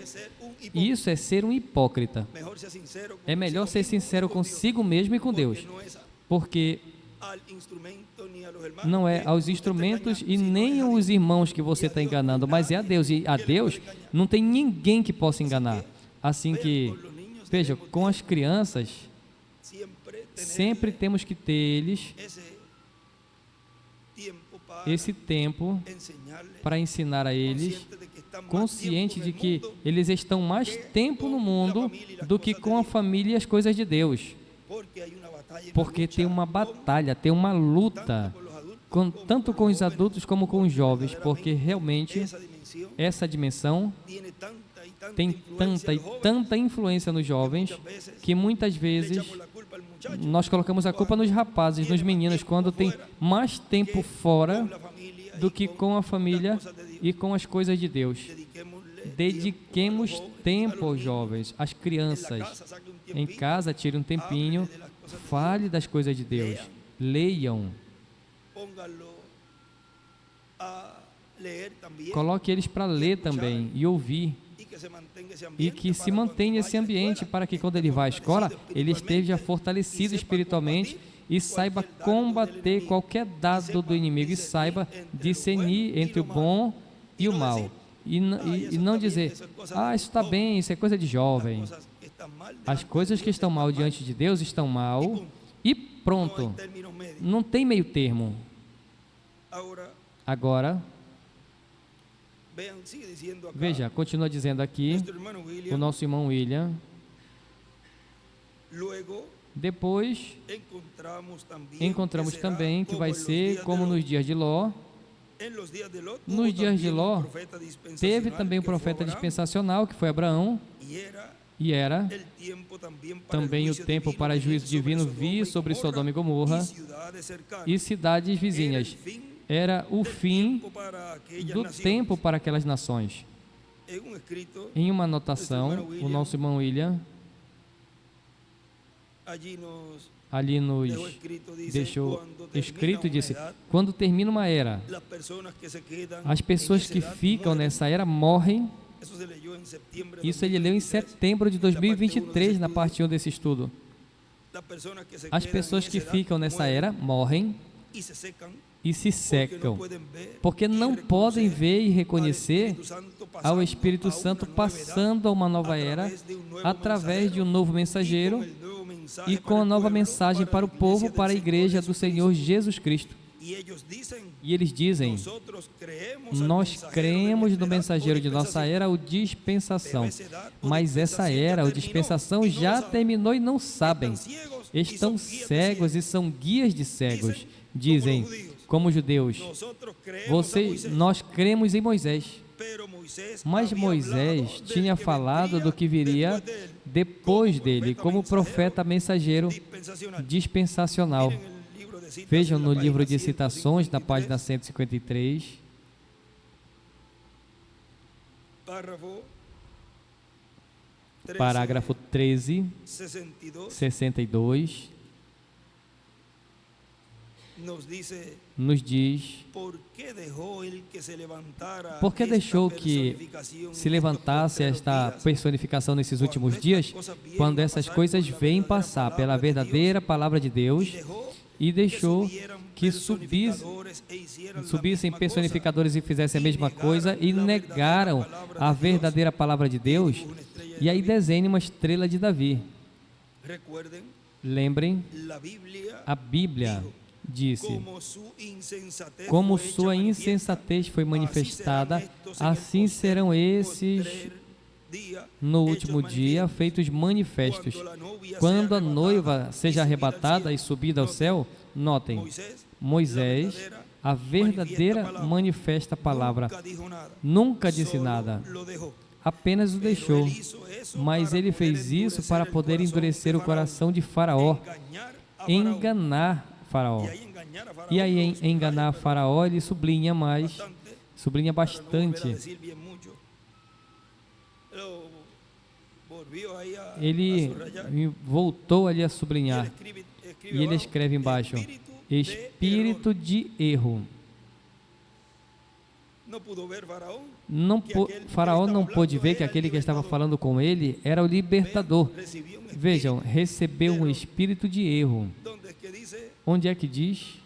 E isso é ser um hipócrita. É melhor ser sincero consigo mesmo e com Deus, porque não é aos instrumentos e nem aos irmãos que você está enganando, mas é a Deus, e a Deus não tem ninguém que possa enganar. Assim que, veja, com as crianças, sempre temos que ter eles esse tempo para ensinar a eles, consciente de que eles estão mais tempo no mundo do que com a família e as coisas de Deus. Porque tem uma batalha, tem uma luta, tanto com os adultos como com os jovens, porque realmente essa dimensão tem tanta e tanta influência nos jovens que muitas vezes nós colocamos a culpa nos rapazes, nos meninos, quando tem mais tempo fora do que com a família e com as coisas de Deus. Dediquemos tempo aos jovens, às crianças. Em casa, tire um tempinho, fale das coisas de Deus, leiam. Coloque eles para ler também e ouvir. E que se mantenha esse ambiente para que quando ele vá à escola, ele esteja fortalecido espiritualmente e saiba combater qualquer dado do inimigo e saiba discernir entre o bom e o mal. E não dizer, isso está bem, isso é coisa de jovem. As coisas que estão mal diante de Deus estão mal e pronto. Não tem meio termo. Agora, veja, continua dizendo aqui, o nosso irmão William. Depois, encontramos também que vai ser como nos dias de Ló. Nos dias de Ló, teve também o profeta dispensacional, que foi Abraão, e era também o tempo para juízo divino vir sobre Sodoma e Gomorra e cidades vizinhas. Era o fim do tempo para aquelas nações. Em uma anotação, o nosso irmão William ali nos deixou escrito e disse: quando termina uma era, as pessoas que ficam nessa era morrem. Isso ele leu em setembro de 2023, na parte 1 desse estudo. As pessoas que ficam nessa era morrem e se secam, porque não podem ver e reconhecer ao Espírito Santo passando a uma nova era através de um novo mensageiro e com a nova mensagem para o povo, para a igreja do Senhor Jesus Cristo. E eles dizem: nós cremos no mensageiro de nossa era, o dispensação, mas essa era, o dispensação, já terminou e não sabem. Estão cegos e são guias de cegos. Dizem, como judeus, nós cremos em Moisés, mas Moisés tinha falado do que viria depois dele, como profeta mensageiro dispensacional. Vejam no livro de citações, na página 153, parágrafo 13, 62, nos diz: por que deixou que se levantasse esta personificação nesses últimos dias, quando essas coisas vêm passar pela verdadeira palavra de Deus, e deixou que subissem personificadores e fizessem a mesma coisa e negaram a verdadeira palavra de Deus, e aí desenhe uma estrela de Davi. Lembrem, a Bíblia disse: como sua insensatez foi manifestada, assim serão esses no último dia feitos manifestos. Quando a noiva seja arrebatada e subida ao céu, notem, Moisés, a verdadeira manifesta palavra, nunca disse nada, apenas o deixou, mas ele fez isso para poder endurecer o coração de Faraó, enganar Faraó. E aí, em enganar Faraó, ele sublinha bastante. Ele voltou ali a sublinhar, e ele escreve embaixo: espírito de erro. Faraó não pôde ver que aquele que estava falando com ele era o libertador. Vejam, recebeu um espírito de erro. Onde é que diz?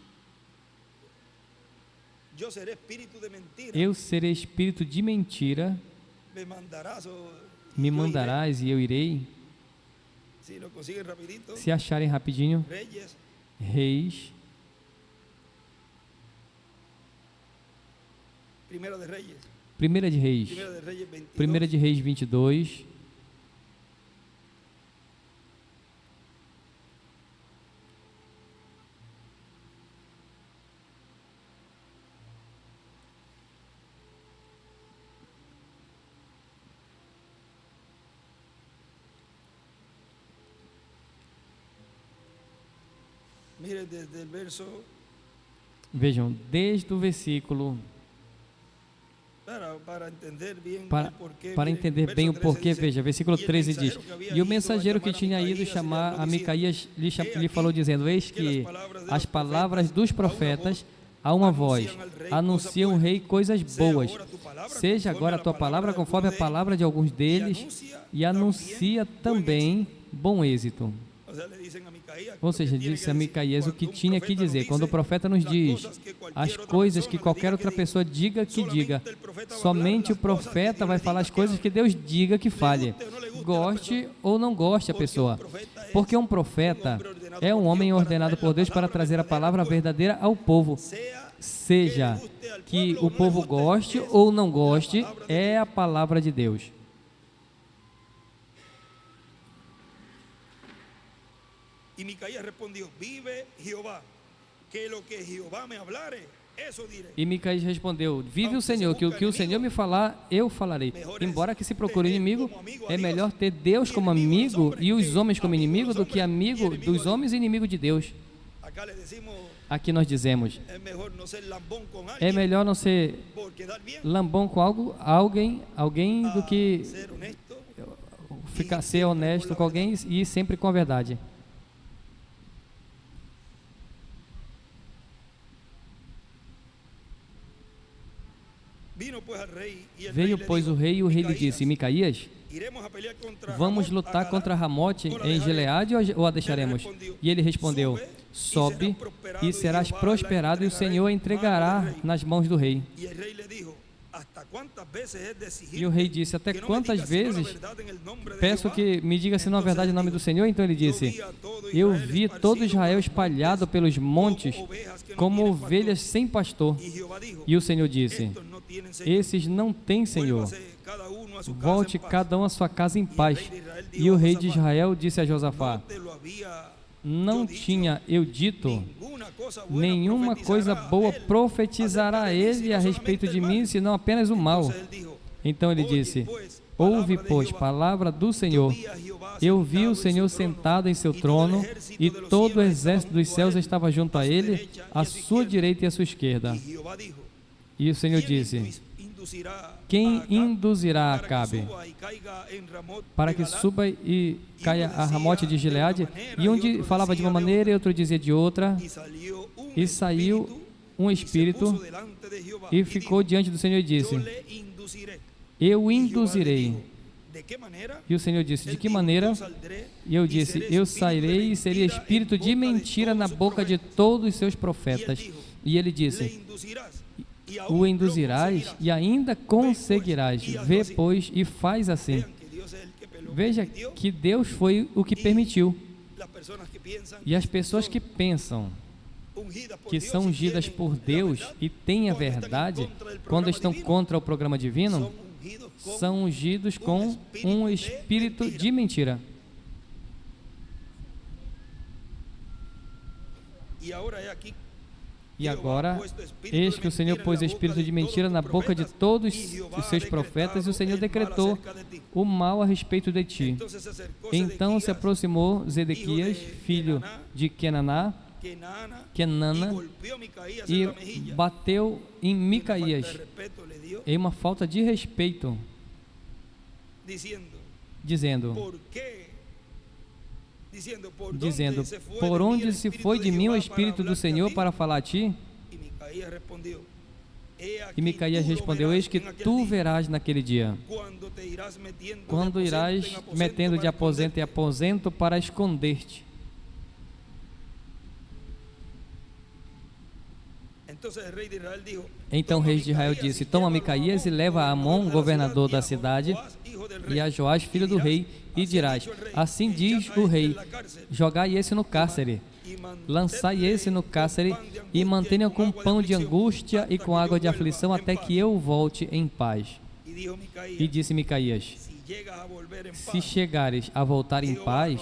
Eu serei espírito de mentira, me mandarás e eu irei. Se acharem rapidinho, Reis, Primeira de Reis 22, Vejam, desde o versículo, para entender bem o porquê, veja, versículo 13 diz: e o mensageiro que tinha ido chamar a Micaías lhe falou dizendo: eis que as palavras dos profetas a uma voz anunciam o rei coisas boas, seja agora a tua palavra conforme a palavra de alguns deles, e anuncia também bom êxito. Ou seja, disse a Micaías o que tinha que dizer. Quando o profeta nos diz as coisas que qualquer outra pessoa diga que diga, somente o profeta vai falar as coisas que Deus diga que fale, goste ou não goste a pessoa, porque um profeta é um homem ordenado por Deus para trazer a palavra verdadeira ao povo, seja que o povo goste ou não goste, é a palavra de Deus. E Micaías respondeu: vive Jeová, que lo que Jeová me hablare, eso diré. E Micaías respondeu: vive o Senhor, que o que o Senhor me falar, eu falarei. Embora que se procure inimigo, é melhor ter Deus como amigo e os homens como inimigo do que amigo dos homens e inimigo de Deus. Aqui nós dizemos: é melhor não ser lambão com alguém do que ser honesto com alguém e ir sempre com a verdade. Veio, pois, o rei, e o rei lhe disse: Micaías, vamos lutar contra Ramote em Gileade ou a deixaremos? E ele respondeu: sobe e serás prosperado, e o Senhor a entregará nas mãos do rei. E o rei disse: até quantas vezes peço que me diga se não é verdade em nome do Senhor? Então ele disse: eu vi todo Israel espalhado pelos montes como ovelhas sem pastor. E o Senhor disse: esses não têm Senhor, volte cada um à sua casa em paz. E o rei de Israel disse a Josafá: não tinha eu dito, nenhuma coisa boa profetizará ele a respeito de mim, senão apenas o mal. Então ele disse: ouve, pois, palavra do Senhor. Eu vi o Senhor sentado em seu trono, e todo o exército dos céus estava junto a ele, à sua direita e à sua esquerda. E o Senhor disse: quem induzirá Acabe para que suba e caia a Ramote de Gileade? E um falava de uma maneira e outro dizia de outra. E saiu um espírito e ficou diante do Senhor e disse: eu induzirei. E o Senhor disse: de que maneira? E eu disse: eu sairei e seria espírito de mentira na boca de todos os seus profetas. E ele disse: o induzirás e ainda conseguirás. Vê, pois, e faz assim. Veja que Deus foi o que permitiu. E as pessoas que pensam que são ungidas por Deus e têm a verdade, quando estão contra o programa divino, são ungidos com um espírito de mentira. E agora, eis que o Senhor pôs espírito de mentira na boca de todos os seus profetas, e o Senhor decretou o mal a respeito de ti. Então se aproximou Zedequias, filho de Kenana, e bateu em Micaías, em uma falta de respeito, dizendo: por onde se foi de mim o Espírito do Senhor para falar a ti? E Micaías respondeu: eis que tu verás naquele dia, quando irás metendo de aposento em aposento para esconder-te. Então o rei de Israel disse: toma Micaías e leva a Amon, governador da cidade, e a Joás, filho do rei, e dirás: assim diz o rei, jogai esse no cárcere, lançai esse no cárcere, e mantenha com pão de angústia e com água de aflição, até que eu volte em paz. E disse Micaías: se chegares a voltar em paz,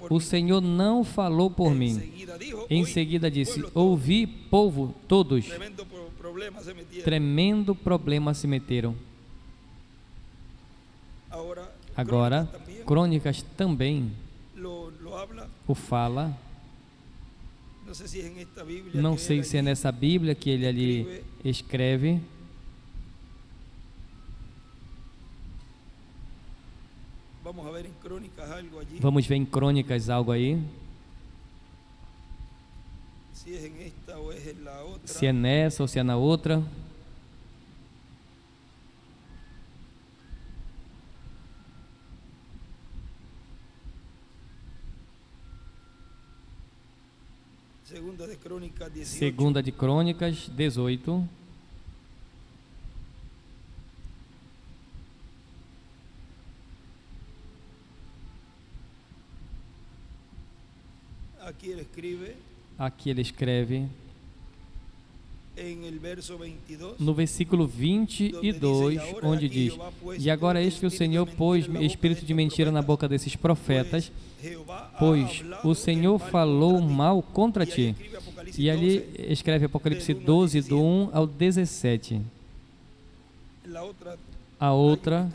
o Senhor não falou por mim. Em seguida disse: ouvi, povo, todos. Tremendo problema se meteram. Agora, Crônicas também o fala, Não sei se é nessa Bíblia que ele ali escreve. Vamos ver em Crônicas algo aí. Se é nessa ou se é na outra. Segunda de Crônicas 18. Aqui ele escreve no versículo 22, onde diz: E agora eis que o Senhor pôs espírito de mentira na boca desses profetas, pois o Senhor falou mal contra ti. E ali escreve Apocalipse 12, do 1 ao 17. A outra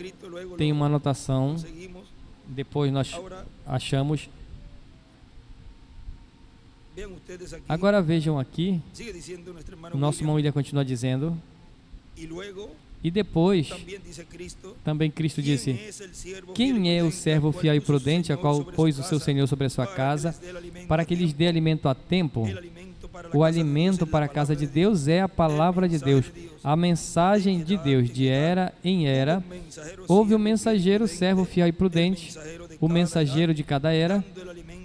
tem uma anotação, depois nós achamos. Agora vejam aqui, nosso irmão William continua dizendo, e depois, também Cristo disse: Quem é o servo fiel e prudente, a qual pôs o seu Senhor sobre a sua casa, para que lhes dê alimento a tempo? O alimento para a casa de Deus é a palavra de Deus, a mensagem de Deus, de era em era. Houve um mensageiro, servo fiel e prudente, o mensageiro de cada era,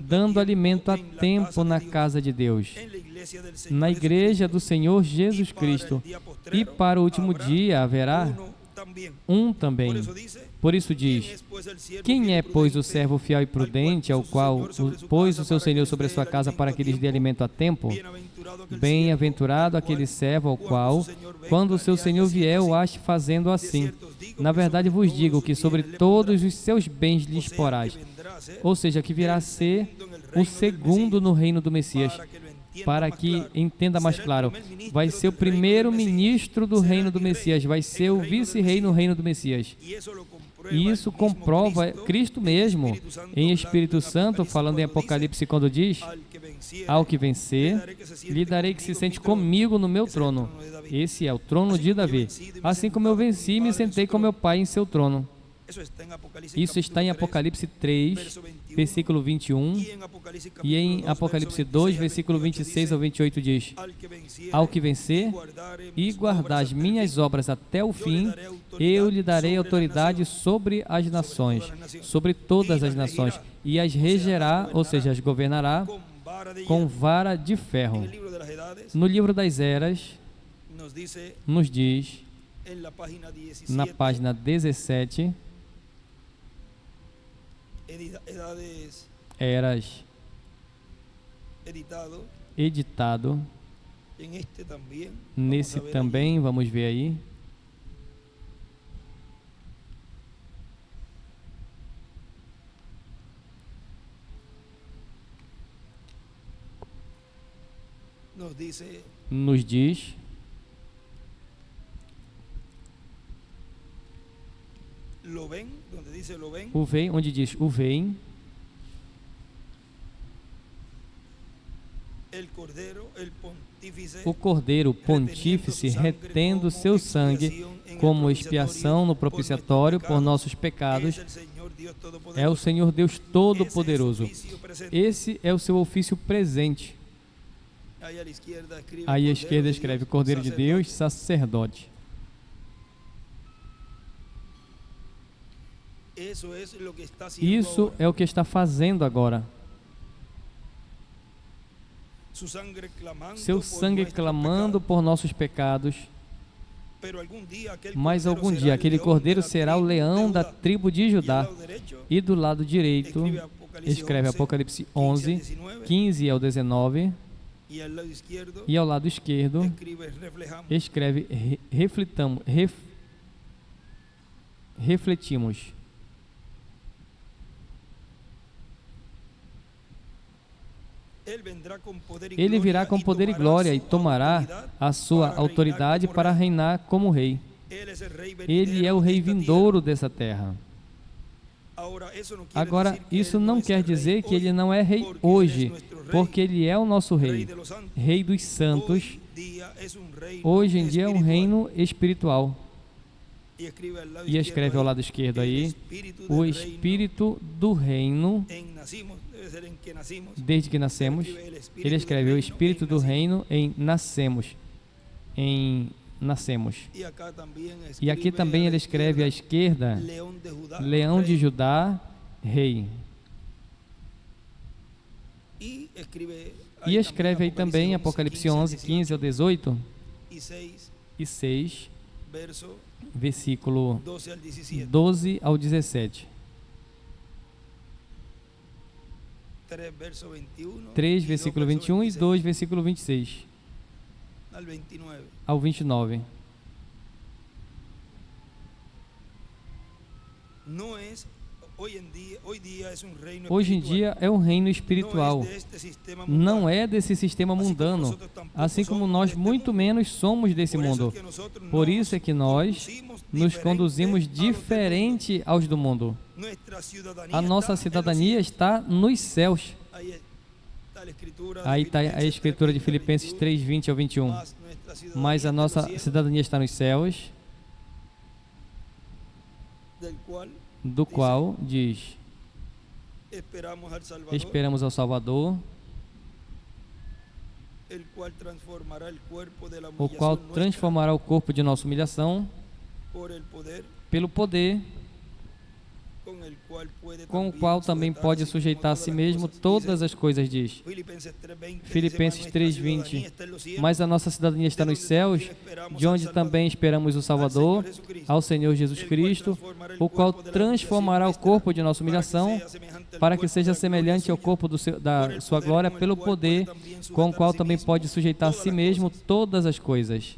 dando alimento a tempo na casa de Deus, na igreja do Senhor Jesus Cristo. E para o último dia haverá um também. Por isso diz: Quem é, pois, o servo fiel e prudente, ao qual pôs o seu Senhor sobre a sua casa para que lhes dê alimento a tempo? Bem-aventurado aquele servo ao qual, quando o seu Senhor vier, o ache fazendo assim. Na verdade vos digo que sobre todos os seus bens lhes porás. Ou seja, que virá a ser o segundo no reino do Messias. Para que entenda mais claro, vai ser o primeiro ministro do reino do Messias, vai ser o vice-rei no reino do Messias. E isso comprova Cristo mesmo, em Espírito Santo, falando em Apocalipse, quando diz: Ao que vencer, lhe darei que se sente comigo no meu trono. Esse é o trono de Davi. Assim como eu venci e me sentei com meu Pai em seu trono. Isso está em Apocalipse 3, versículo 21, e em Apocalipse 2, versículo 26 ao 28 diz: Ao que vencer e guardar as minhas obras até o fim, eu lhe darei autoridade sobre as nações, sobre todas as nações, e as regerá, ou seja, as governará com vara de ferro. No livro das Eras, nos diz, na página 17, Eras, editado, nesse também, vamos ver aí, nos diz, o vem, onde diz o vem, o Cordeiro Pontífice retendo seu sangue como expiação no propiciatório por nossos pecados, é o Senhor Deus Todo-Poderoso. Esse é o seu ofício presente. Aí à esquerda escreve Cordeiro de Deus, sacerdote. Isso é o que está fazendo agora. Seu sangue clamando por nossos pecados. Mas algum dia aquele cordeiro será o leão da tribo de Judá. E do lado direito escreve Apocalipse 11, 15 ao 19. E ao lado esquerdo escreve refletimos. Ele virá com poder e glória e tomará a sua autoridade para reinar como rei. Ele é o rei vindouro dessa terra. Agora, isso não quer dizer que ele não é rei hoje, porque ele é o nosso rei, rei dos santos. Hoje em dia é um reino espiritual. E escreve ao lado esquerdo aí, o espírito do reino, desde que nascemos. Ele escreve o espírito do reino em nascemos. E aqui também ele escreve à esquerda, Leão de Judá, rei. E escreve aí também Apocalipse 11, 15 ao 18 e 6, versículo 12 ao 17. 3, versículo 21 e 2, versículo 26 ao 29. Hoje em dia é um reino espiritual, não é desse sistema mundano, assim como nós muito menos somos desse mundo. Por isso é que nós nos conduzimos diferente aos do mundo. A nossa cidadania está nos céus. Aí está a escritura de Filipenses 3, 20 ao 21. Mas a nossa cidadania está nos céus, do qual diz: esperamos ao Salvador, o qual transformará o corpo de nossa humilhação pelo poder com o qual também pode sujeitar a si mesmo todas as coisas, diz Filipenses 3:20. Mas a nossa cidadania está nos céus, de onde também esperamos o Salvador, ao Senhor Jesus Cristo, o qual transformará o corpo de nossa humilhação, para que seja semelhante ao corpo da sua glória, pelo poder com o qual também pode sujeitar a si mesmo todas as coisas.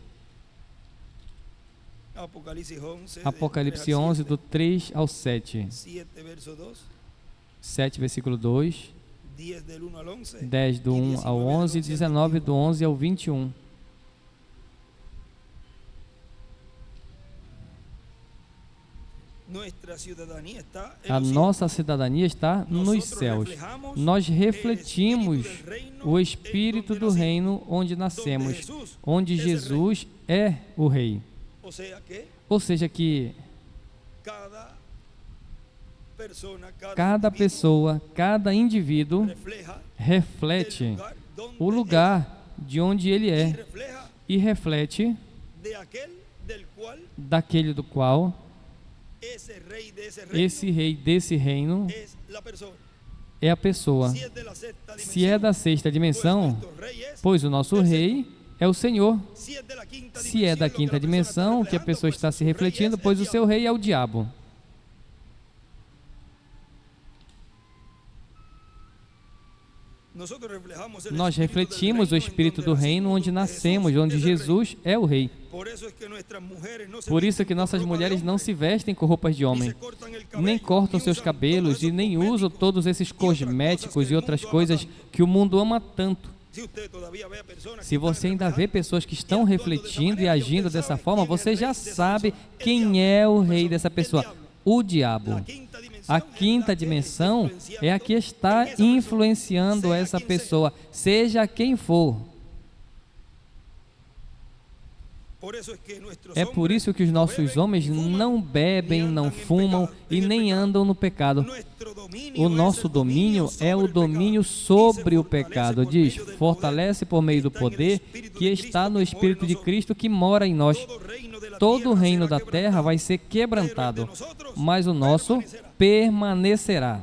Apocalipse 11, do 3 ao 7. 7, versículo 2. 10, do 1 ao 11. 19, do 11 ao 21. A nossa cidadania está nos céus. Nós refletimos o espírito do reino onde nascemos, onde Jesus é o Rei. Ou seja que cada pessoa, cada indivíduo reflete o lugar de onde ele é e reflete daquele do qual esse rei desse reino é a pessoa. Se é da sexta dimensão, pois o nosso rei é o Senhor. Se é da quinta dimensão, que a pessoa está se refletindo, pois o seu rei é o diabo. Nós refletimos o espírito do reino onde nascemos, onde Jesus é o rei. Por isso que nossas mulheres não se vestem com roupas de homem, nem cortam seus cabelos e nem usam todos esses cosméticos e outras coisas que o mundo ama tanto. Se você ainda vê pessoas que estão refletindo e agindo dessa forma, você já sabe quem é o rei dessa pessoa: o diabo. A quinta dimensão é a que está influenciando essa pessoa, seja quem for. É por isso que os nossos homens não bebem, não fumam e nem andam no pecado. O nosso domínio é o domínio sobre o pecado. Diz: fortalece por meio do poder que está no Espírito de Cristo que mora em nós. Todo o reino da terra vai ser quebrantado, mas o nosso permanecerá.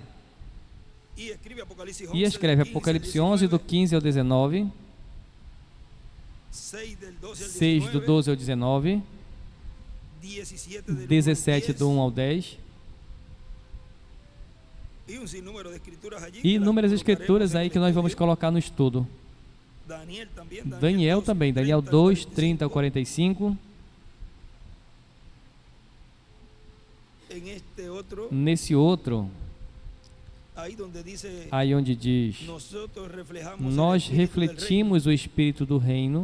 E escreve Apocalipse 11, do 15 ao 19. 6, do 12 ao 19. 17, do 1 ao 10. E inúmeras escrituras aí que nós vamos colocar no estudo. Daniel também, Daniel 2, 30 ao 45. Nesse outro, aí onde diz: nós refletimos o espírito do reino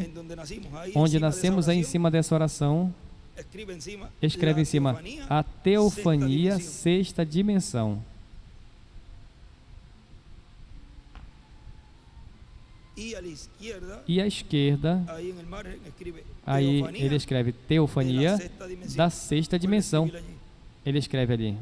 onde nascemos, aí em cima dessa oração, escreve em cima: a teofania, sexta dimensão. E à esquerda, aí ele escreve teofania da sexta dimensão. Ele escreve ali.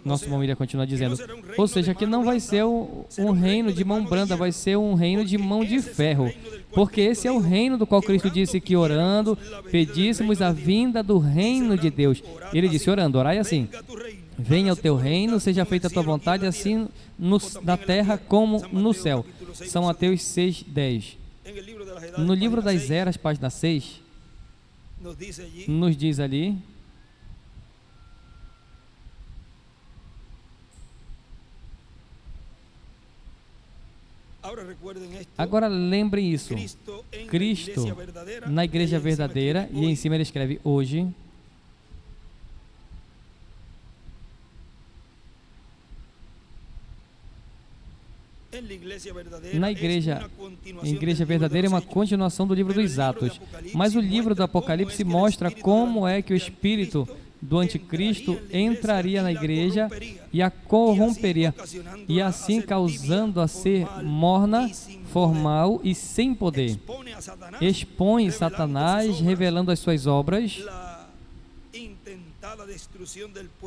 Nosso irmão William continua dizendo, ou seja, que não vai ser um reino de mão branda, vai ser um reino de mão de ferro, porque esse é o reino do qual Cristo disse que orando, pedíssemos a vinda do reino de Deus. Ele disse orando, orai assim, venha o teu reino, seja feita a tua vontade, assim na terra como no céu. São Mateus 6:10. No livro das Eras, página 6, nos diz ali, agora lembrem isso, Cristo na igreja verdadeira, e em cima ele escreve hoje, na igreja verdadeira é uma continuação do livro dos Atos, mas o livro do Apocalipse mostra como é que o espírito do anticristo entraria na igreja e a corromperia, e assim causando a ser morna, formal e sem poder. Expõe Satanás, revelando as suas obras,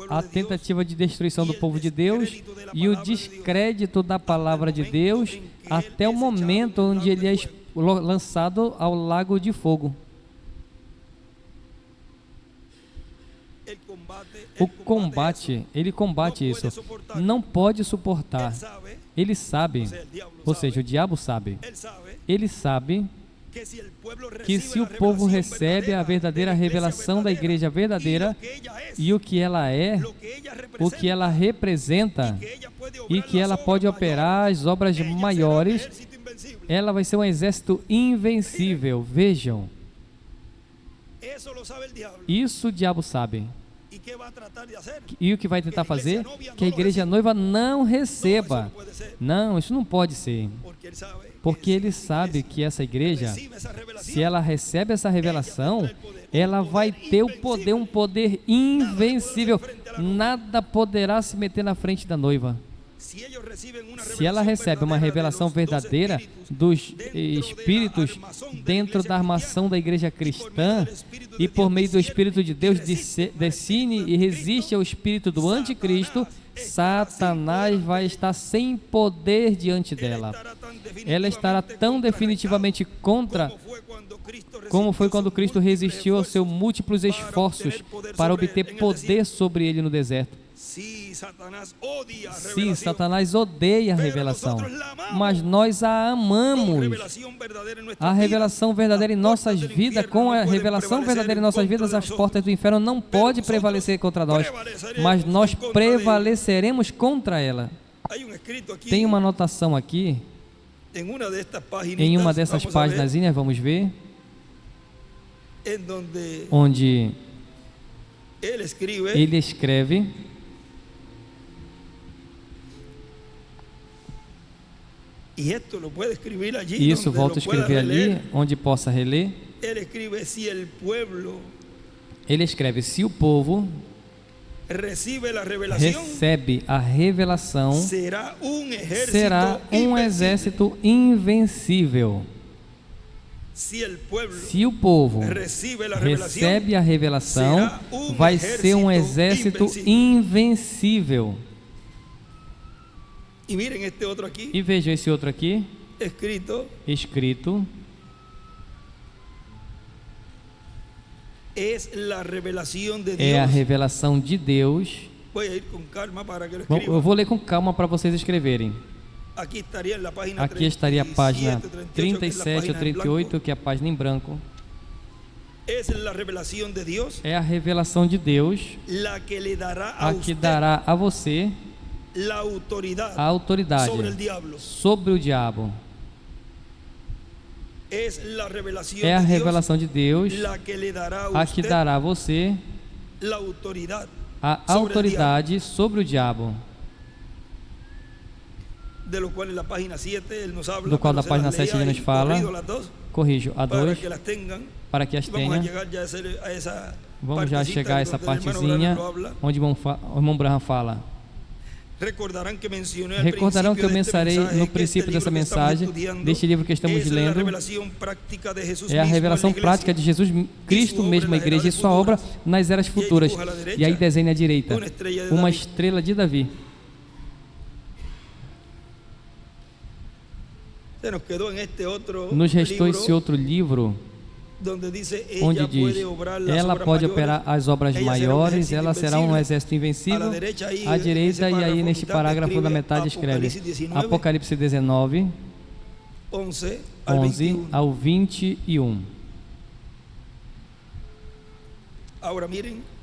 a tentativa de destruição do povo de Deus e o descrédito da palavra de Deus, até o momento onde ele é lançado ao lago de fogo. Ele combate isso. Não pode suportar. Ele sabe, ou seja, o diabo sabe. Ele sabe que se o povo recebe a verdadeira revelação da igreja verdadeira e o que ela é, o que ela representa e que ela pode operar as obras maiores, ela vai ser um exército invencível. Vejam, isso o diabo sabe. E o que vai tentar fazer? Que a igreja noiva não receba. Não, isso não pode ser. Porque ele sabe que essa igreja, se ela recebe essa revelação, ela vai ter o poder, um poder invencível. Nada poderá se meter na frente da noiva. Se ela recebe uma revelação verdadeira dos espíritos dentro da armação da igreja cristã e por meio do Espírito de Deus decine e resiste ao espírito do anticristo, Satanás vai estar sem poder diante dela. Ela estará tão definitivamente contra como foi quando Cristo resistiu aos seus múltiplos esforços para obter poder sobre ele no deserto. Sim, Satanás odeia a revelação, mas nós a amamos. A revelação verdadeira em nossas vidas, com a revelação verdadeira em nossas vidas, as portas do inferno não podem prevalecer contra nós, mas nós prevaleceremos contra ela. Tem uma anotação aqui, em uma dessas páginas, vamos ver, onde ele escreve. E isso volta a escrever ali, onde possa reler. Ele escreve, se o povo recebe a revelação, será um exército invencível. Se o povo recebe a revelação, vai ser um exército invencível. E vejam esse outro aqui, escrito, é a revelação de Deus. Eu vou ler com calma para vocês escreverem. Aqui estaria a página 37 ou 38, que é a página em branco. É a revelação de Deus, a que dará a você a autoridade sobre o diabo. É a revelação de Deus, a que dará a você a autoridade sobre o diabo. do qual na página 7 ele nos fala, corrijo, a 2, para que as tenha. Vamos já chegar a essa partezinha onde o irmão Branham fala. Recordarão que eu mencionei no princípio dessa mensagem, deste livro que estamos lendo, é a revelação prática de Jesus Cristo mesmo, a igreja e sua obra nas eras futuras. E aí desenha à direita uma estrela de Davi. Nos restou esse outro livro, onde diz, ela pode operar as obras maiores, ela será um exército invencível. À direita, e aí neste parágrafo da metade escreve Apocalipse 19, 11 ao 21.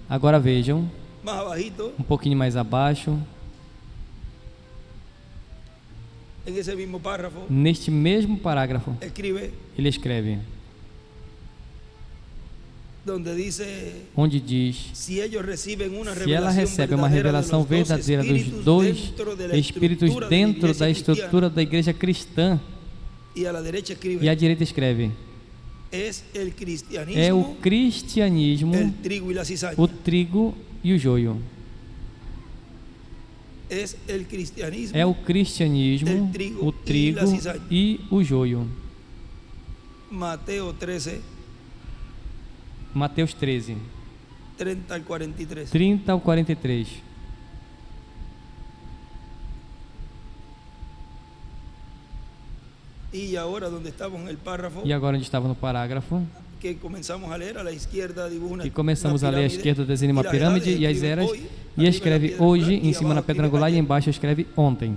Agora vejam, um pouquinho mais abaixo, neste mesmo parágrafo, ele escreve, onde diz, se ela recebe uma revelação verdadeira dos dois Espíritos dentro da estrutura da igreja cristã, e à direita escreve, é o cristianismo, o trigo e o joio. É o cristianismo, o trigo e o joio. Mateus 13, 30 ao 43. E agora onde estava no parágrafo, que começamos a ler à esquerda desenha uma pirâmide e as eras, e escreve hoje em cima na pedra angular e embaixo escreve ontem.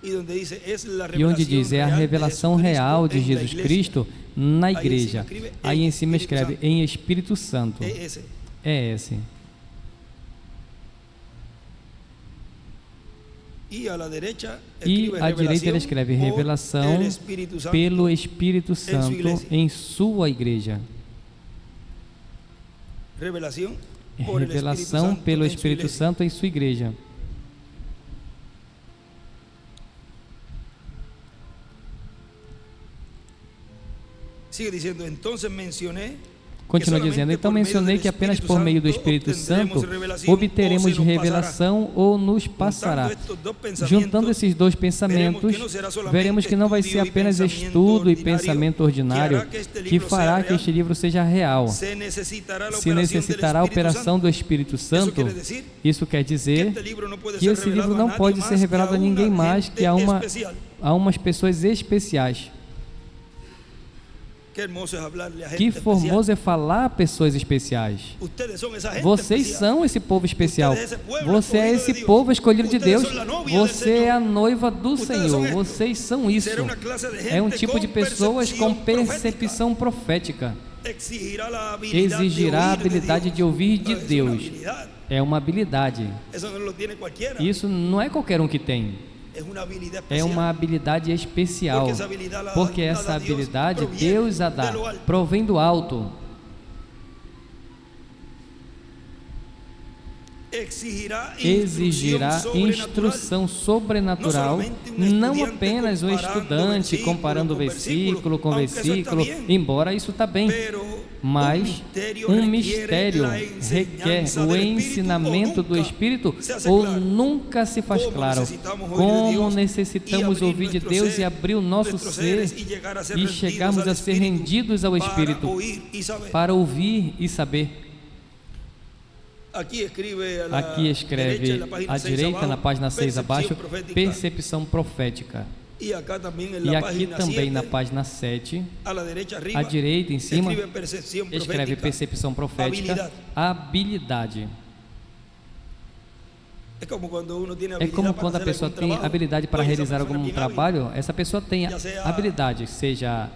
E onde diz, é a revelação real de Jesus Cristo na igreja. Aí em cima escreve, em Espírito Santo. É esse. E à direita ele escreve, revelação pelo Espírito Santo em sua igreja. Revelação pelo Espírito Santo em sua igreja. Continua dizendo, então mencionei que apenas por meio do Espírito Santo obteremos revelação ou nos passará. Juntando esses dois pensamentos, veremos que não vai ser apenas estudo e pensamento ordinário que fará que este livro seja real. Se necessitará a operação do Espírito Santo, isso quer dizer que esse livro não pode ser revelado a ninguém mais que a umas pessoas especiais. Que formoso é falar a pessoas especiais. Vocês são esse povo especial. Você é esse povo escolhido de Deus. Você é a noiva do Senhor. Vocês são isso. É um tipo de pessoas com percepção profética. Exigirá a habilidade de ouvir de Deus. É uma habilidade. Isso não é qualquer um que tem. É uma habilidade especial, porque essa habilidade Deus a dá, provém do alto. Exigirá instrução sobrenatural, não apenas o estudante comparando versículo com versículo, embora isso está bem, mas um mistério requer o ensinamento do Espírito ou nunca se faz claro. Como necessitamos ouvir de Deus e abrir o nosso ser e chegarmos a ser rendidos ao Espírito para ouvir e saber. Aqui escreve à direita, na página 6 abaixo, percepção profética. E aqui também na página 7, à direita em cima, escreve percepção profética, habilidade. É como quando a pessoa tem habilidade para realizar algum trabalho, essa pessoa tem habilidade, seja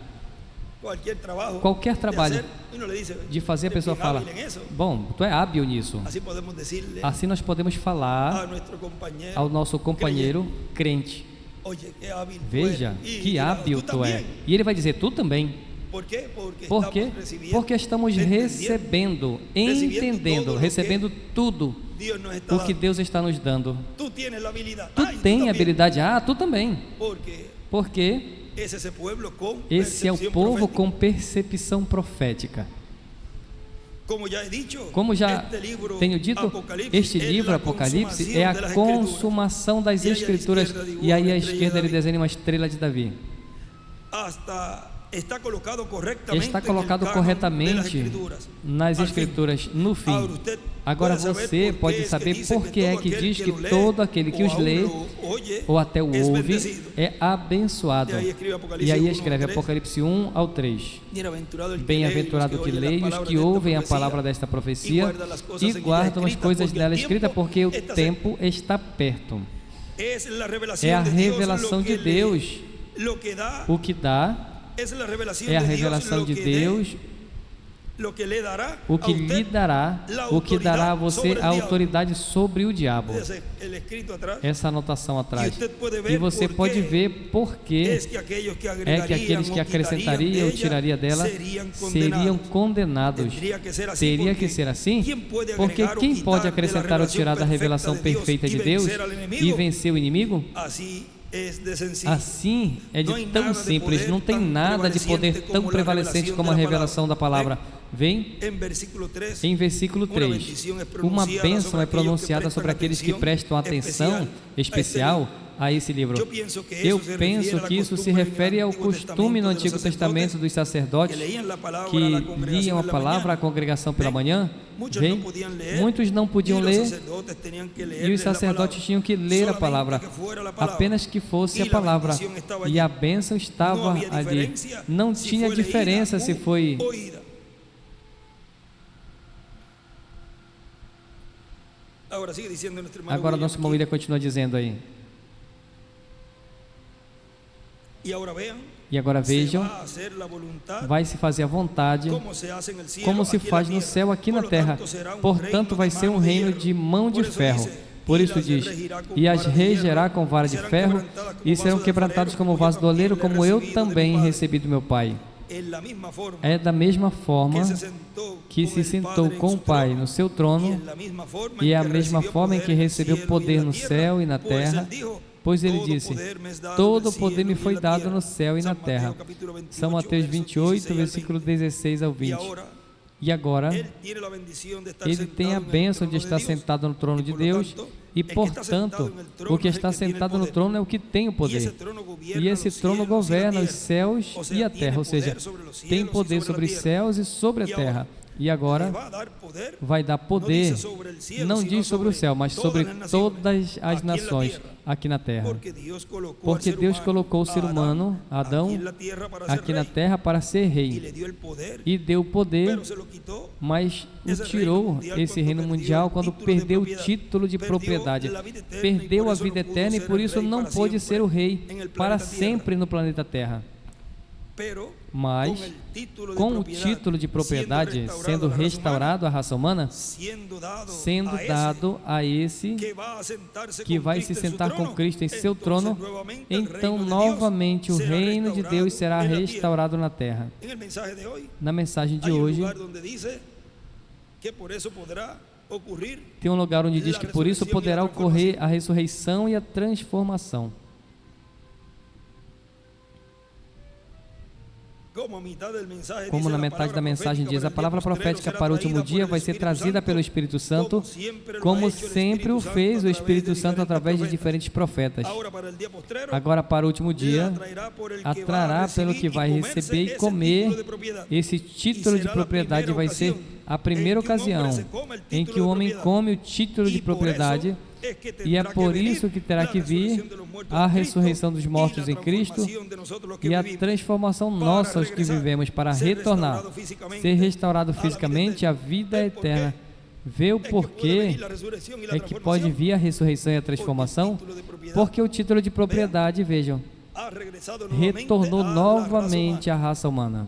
qualquer trabalho de fazer, a pessoa fala, bom, tu é hábil nisso. Assim nós podemos falar ao nosso companheiro crente, veja que hábil tu é, e ele vai dizer, tu também. Por quê? Porque estamos recebendo, entendendo, recebendo tudo o que Deus está nos dando. Tu tem habilidade, tu também. Porque esse é o povo com percepção profética. Como já tenho dito, este livro, Apocalipse, é a consumação das Escrituras. E aí à esquerda ele desenha uma estrela de Davi. Está colocado corretamente nas Escrituras no fim. Agora você pode saber por que é que diz que todo aquele que os lê ou até o ouve é abençoado. E aí escreve Apocalipse 1 ao 3. Bem-aventurado que lê e os que ouvem a palavra desta profecia e guardam as coisas dela escritas, porque o tempo está perto. É a revelação de Deus. O que dá é a revelação de Deus, o que lhe dará, o que dará a você a autoridade sobre o diabo. Essa anotação atrás. E você pode ver por que é que aqueles que acrescentariam ou tiraria dela seriam condenados. Teria que ser assim? Porque quem pode acrescentar ou tirar da revelação perfeita de Deus e vencer o inimigo? Assim é de tão simples, não tem nada de poder tão prevalecente como a revelação da palavra. Vem em versículo 3. Uma bênção é pronunciada sobre aqueles que prestam atenção especial a esse livro. Eu penso que isso se refere ao costume no Antigo Testamento dos sacerdotes que liam a palavra à congregação pela manhã. Muitos não podiam ler e os sacerdotes tinham que ler a palavra, apenas que fosse a palavra, e a bênção estava ali. Não tinha diferença se foi... Agora nosso irmão William continua dizendo aí. E agora vejam, vai se fazer a vontade, como se faz no céu aqui na terra. Portanto, vai ser um reino de mão de ferro. Por isso diz, e as regerá com vara de ferro, e serão quebrantados como vaso do oleiro, como eu também recebi do meu Pai. É da mesma forma que se sentou com o Pai no seu trono, e é a mesma forma em que recebeu poder no céu e na terra, pois ele disse, todo o poder me foi dado no céu e na terra. São Mateus 28, versículo 16 ao 20. E agora, ele tem a bênção de estar sentado no trono de Deus, e portanto, o que está sentado no trono é o que tem o poder. E esse trono governa os céus e a terra, ou seja, tem poder sobre os céus e sobre a terra. E agora vai dar poder, não diz sobre o céu, mas sobre todas as nações aqui na terra. Porque Deus colocou o ser humano, Adão, aqui na terra para ser rei. E deu o poder, mas o tirou esse reino mundial quando perdeu o título de propriedade. Perdeu a vida eterna e por isso não pôde ser o rei para sempre no planeta Terra. Mas, com o título de propriedade sendo restaurado à raça humana, sendo dado a esse que vai se sentar com Cristo em seu trono, então novamente o reino de Deus será restaurado na terra. Na mensagem de hoje, tem um lugar onde diz que por isso poderá ocorrer a ressurreição e a transformação. Como na metade da mensagem diz, a palavra profética para o último dia vai ser trazida pelo Espírito Santo, como sempre o fez o Espírito Santo através de diferentes profetas. Agora, para o último dia, atrará pelo que vai receber e comer esse título de propriedade. Vai ser a primeira ocasião em que o homem come o título de propriedade. E é por isso que terá que vir a ressurreição dos mortos em Cristo e a transformação nossa, os que vivemos, para retornar, ser restaurado fisicamente, a vida eterna. Vê o porquê é que pode vir a ressurreição e a transformação? Porque o título de propriedade, vejam, retornou novamente à raça humana.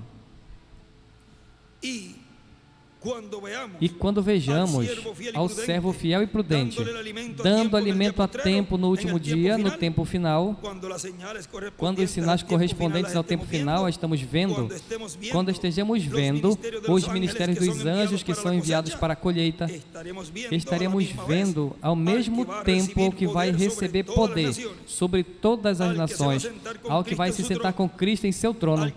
E quando vejamos ao servo fiel e prudente, dando alimento a tempo no último dia, no tempo final, quando os sinais correspondentes ao tempo final estamos vendo, quando estejamos vendo os ministérios dos anjos que são enviados para a colheita, estaremos vendo ao mesmo tempo que vai receber poder sobre todas as nações, ao que vai se sentar com Cristo em seu trono,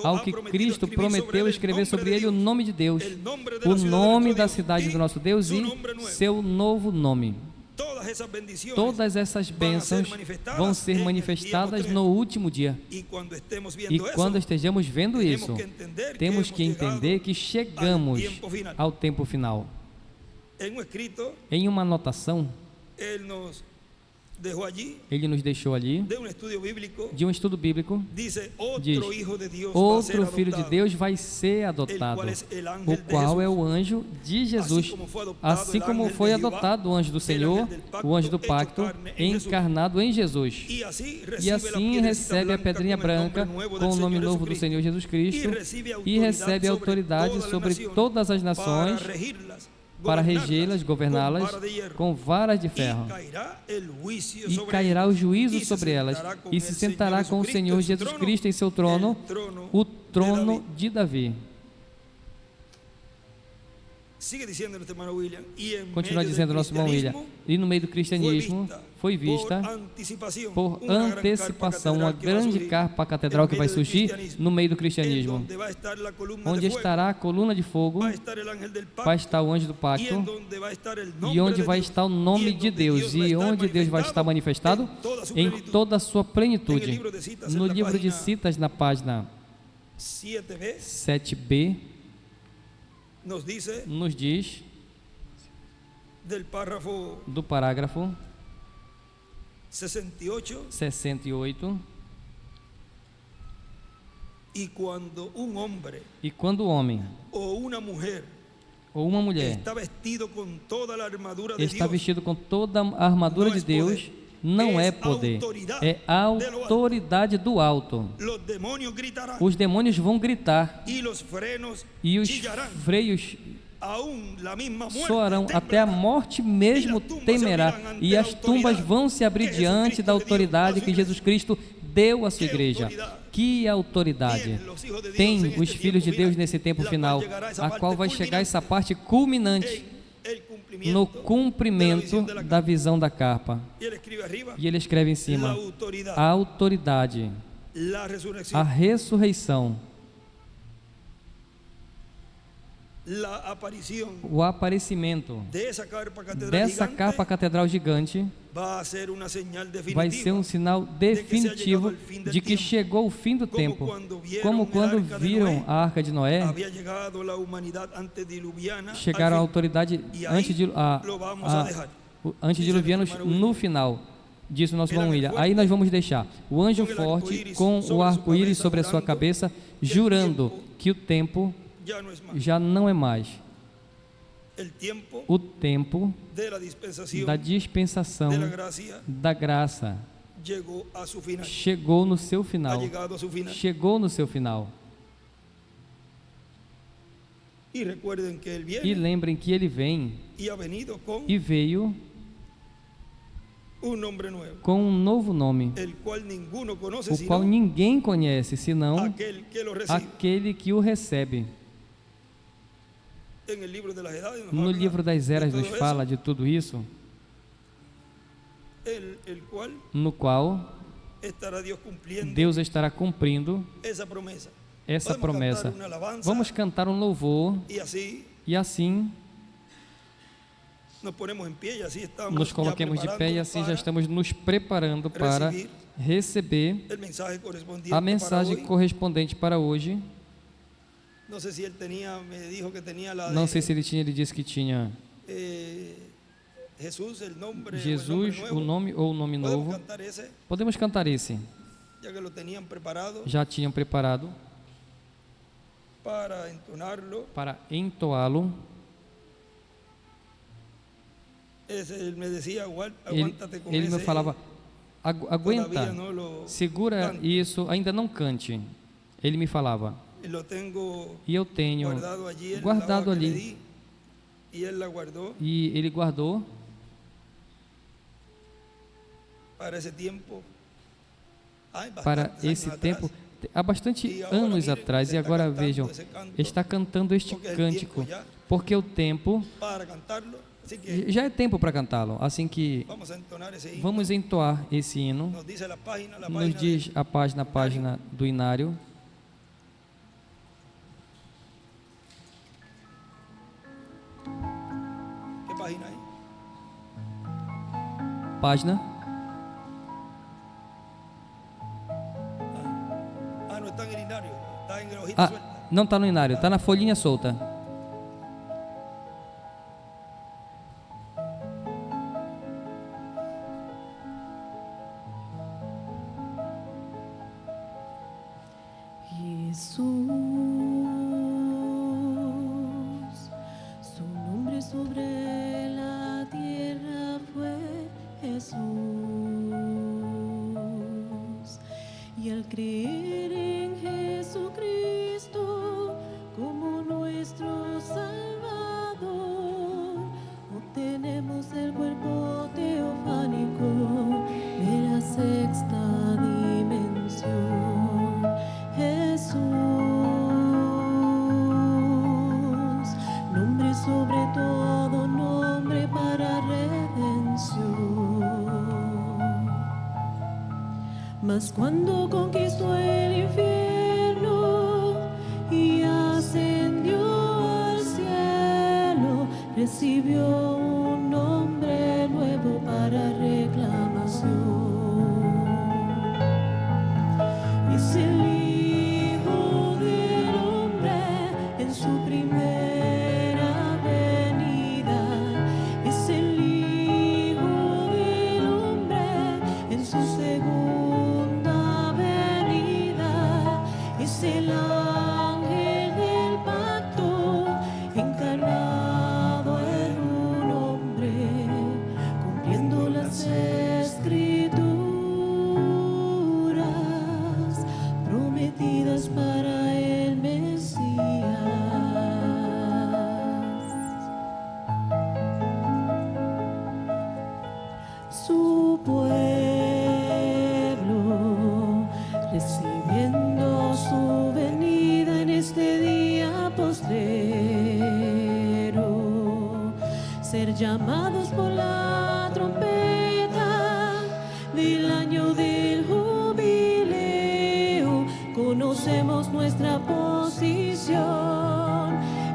ao que Cristo prometeu escrever sobre ele o nome de Deus, o nome da cidade do nosso Deus e seu novo nome. Todas essas bênçãos vão ser manifestadas no último dia. E quando estejamos vendo isso, temos que entender que chegamos ao tempo final. Em uma anotação, ele nos deixou ali, de um estudo bíblico, diz: outro Filho de Deus vai ser adotado, o qual é o anjo de Jesus, assim como foi adotado o anjo do Senhor, o anjo do pacto, encarnado em Jesus. E assim recebe a pedrinha branca com o nome novo do Senhor Jesus Cristo e recebe autoridade sobre todas as nações, para regê-las, governá-las com varas de ferro. E cairá o juízo sobre elas, e se sentará com o Senhor Jesus Cristo em seu trono, o trono de Davi. Continua dizendo nosso irmão William, e no meio do cristianismo foi vista por antecipação uma grande carpa catedral que vai surgir no meio do cristianismo, onde estará a coluna de fogo, vai estar o anjo do pacto, e onde vai estar o nome de Deus, e onde Deus vai estar manifestado em toda a sua plenitude. No livro de citas, na página 7b, nos diz do parágrafo 68, e quando o homem ou uma mulher está vestido com toda a armadura de Deus, não é poder, é a autoridade do alto. Os demônios vão gritar e os freios soarão, até a morte mesmo temerá, e as tumbas vão se abrir diante da autoridade que Jesus Cristo deu à sua igreja. Que autoridade tem os filhos de Deus nesse tempo final, a qual vai chegar essa parte culminante no cumprimento da visão da carpa. E ele escreve em cima: a autoridade, a ressurreição, o aparecimento dessa carpa catedral gigante vai ser um sinal definitivo de que chegou o fim do tempo, como quando viram a Arca de Noé, chegaram a autoridade antediluvianos no final. Diz o nosso irmão William. Aí nós vamos deixar o anjo forte com o arco-íris sobre a sua cabeça, jurando que o tempo já não é mais. O tempo da dispensação da graça chegou no seu final. Chegou no seu final. E lembrem que ele vem e veio com um novo nome, o qual ninguém conhece senão aquele que o recebe. No livro das eras nos fala de tudo isso, no qual Deus estará cumprindo essa promessa. Vamos cantar um louvor e assim nos coloquemos de pé, e assim já estamos nos preparando para receber a mensagem correspondente para hoje. Não sei se ele tinha, ele disse que tinha Jesus, o nome ou o nome novo. Podemos cantar esse. Já tinham preparado para entoá-lo. Ele me falava: aguenta, segura isso, ainda não cante. Ele me falava. E eu tenho guardado ali. E ele guardou para esse tempo, há bastante anos atrás. E agora vejam, está cantando este cântico, porque o tempo já é tempo para cantá-lo. Assim que vamos entoar esse hino. Nos diz a página do Inário. Página. Não está no Inário, está na folhinha solta. Mas cuando conquistó el infierno y ascendió al cielo, recibió un nombre nuevo para reclamación. Es el Hijo del Hombre en su primera venida. Es el Hijo del Hombre en su segunda venida. Es el ángel del pacto encarnado en un hombre, cumpliendo las escrituras prometidas para el Mesías. Su pueblo recibiendo su venida en este día postrero, ser llamados por la trompeta del año del jubileo. Conocemos nuestra posición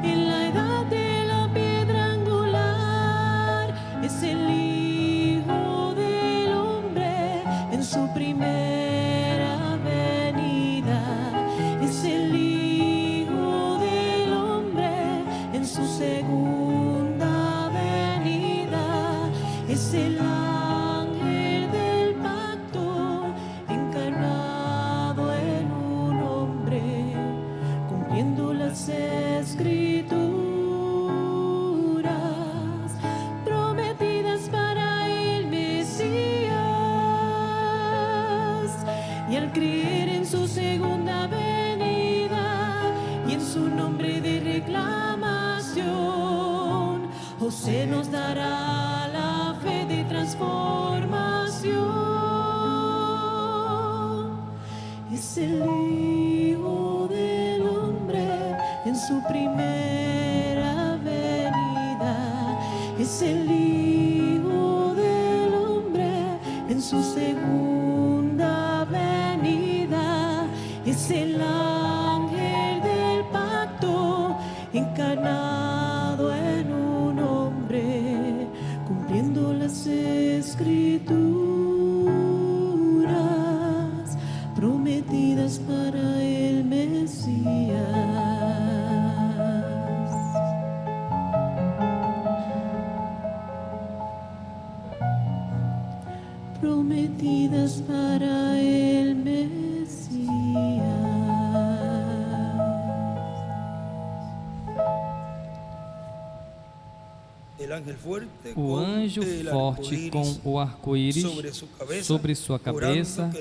en la edad de la piedra angular. Es el Hijo del Hombre en su primera venida. Es el Hijo del Hombre en su segunda venida. Es el ángel del pacto encarnado en un hombre, cumpliendo las escrituras prometidas para el Mesías. Y al creer en su segunda venida y en su nombre de reclamación, José nos dará la fe de transformación. Es el Hijo del Hombre en su primera venida. Es el Hijo del Hombre en su segunda venida. Es el ángel del pacto encarnado en un hombre, cumpliendo las escrituras prometidas para el Mesías. Prometidas para el Mesías. o anjo forte com o arco-íris sobre sua cabeça,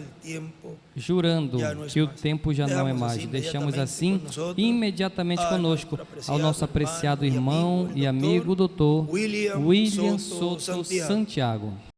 jurando que o tempo já não é mais. Deixamos assim imediatamente conosco ao nosso apreciado irmão e amigo doutor William Soto Santiago.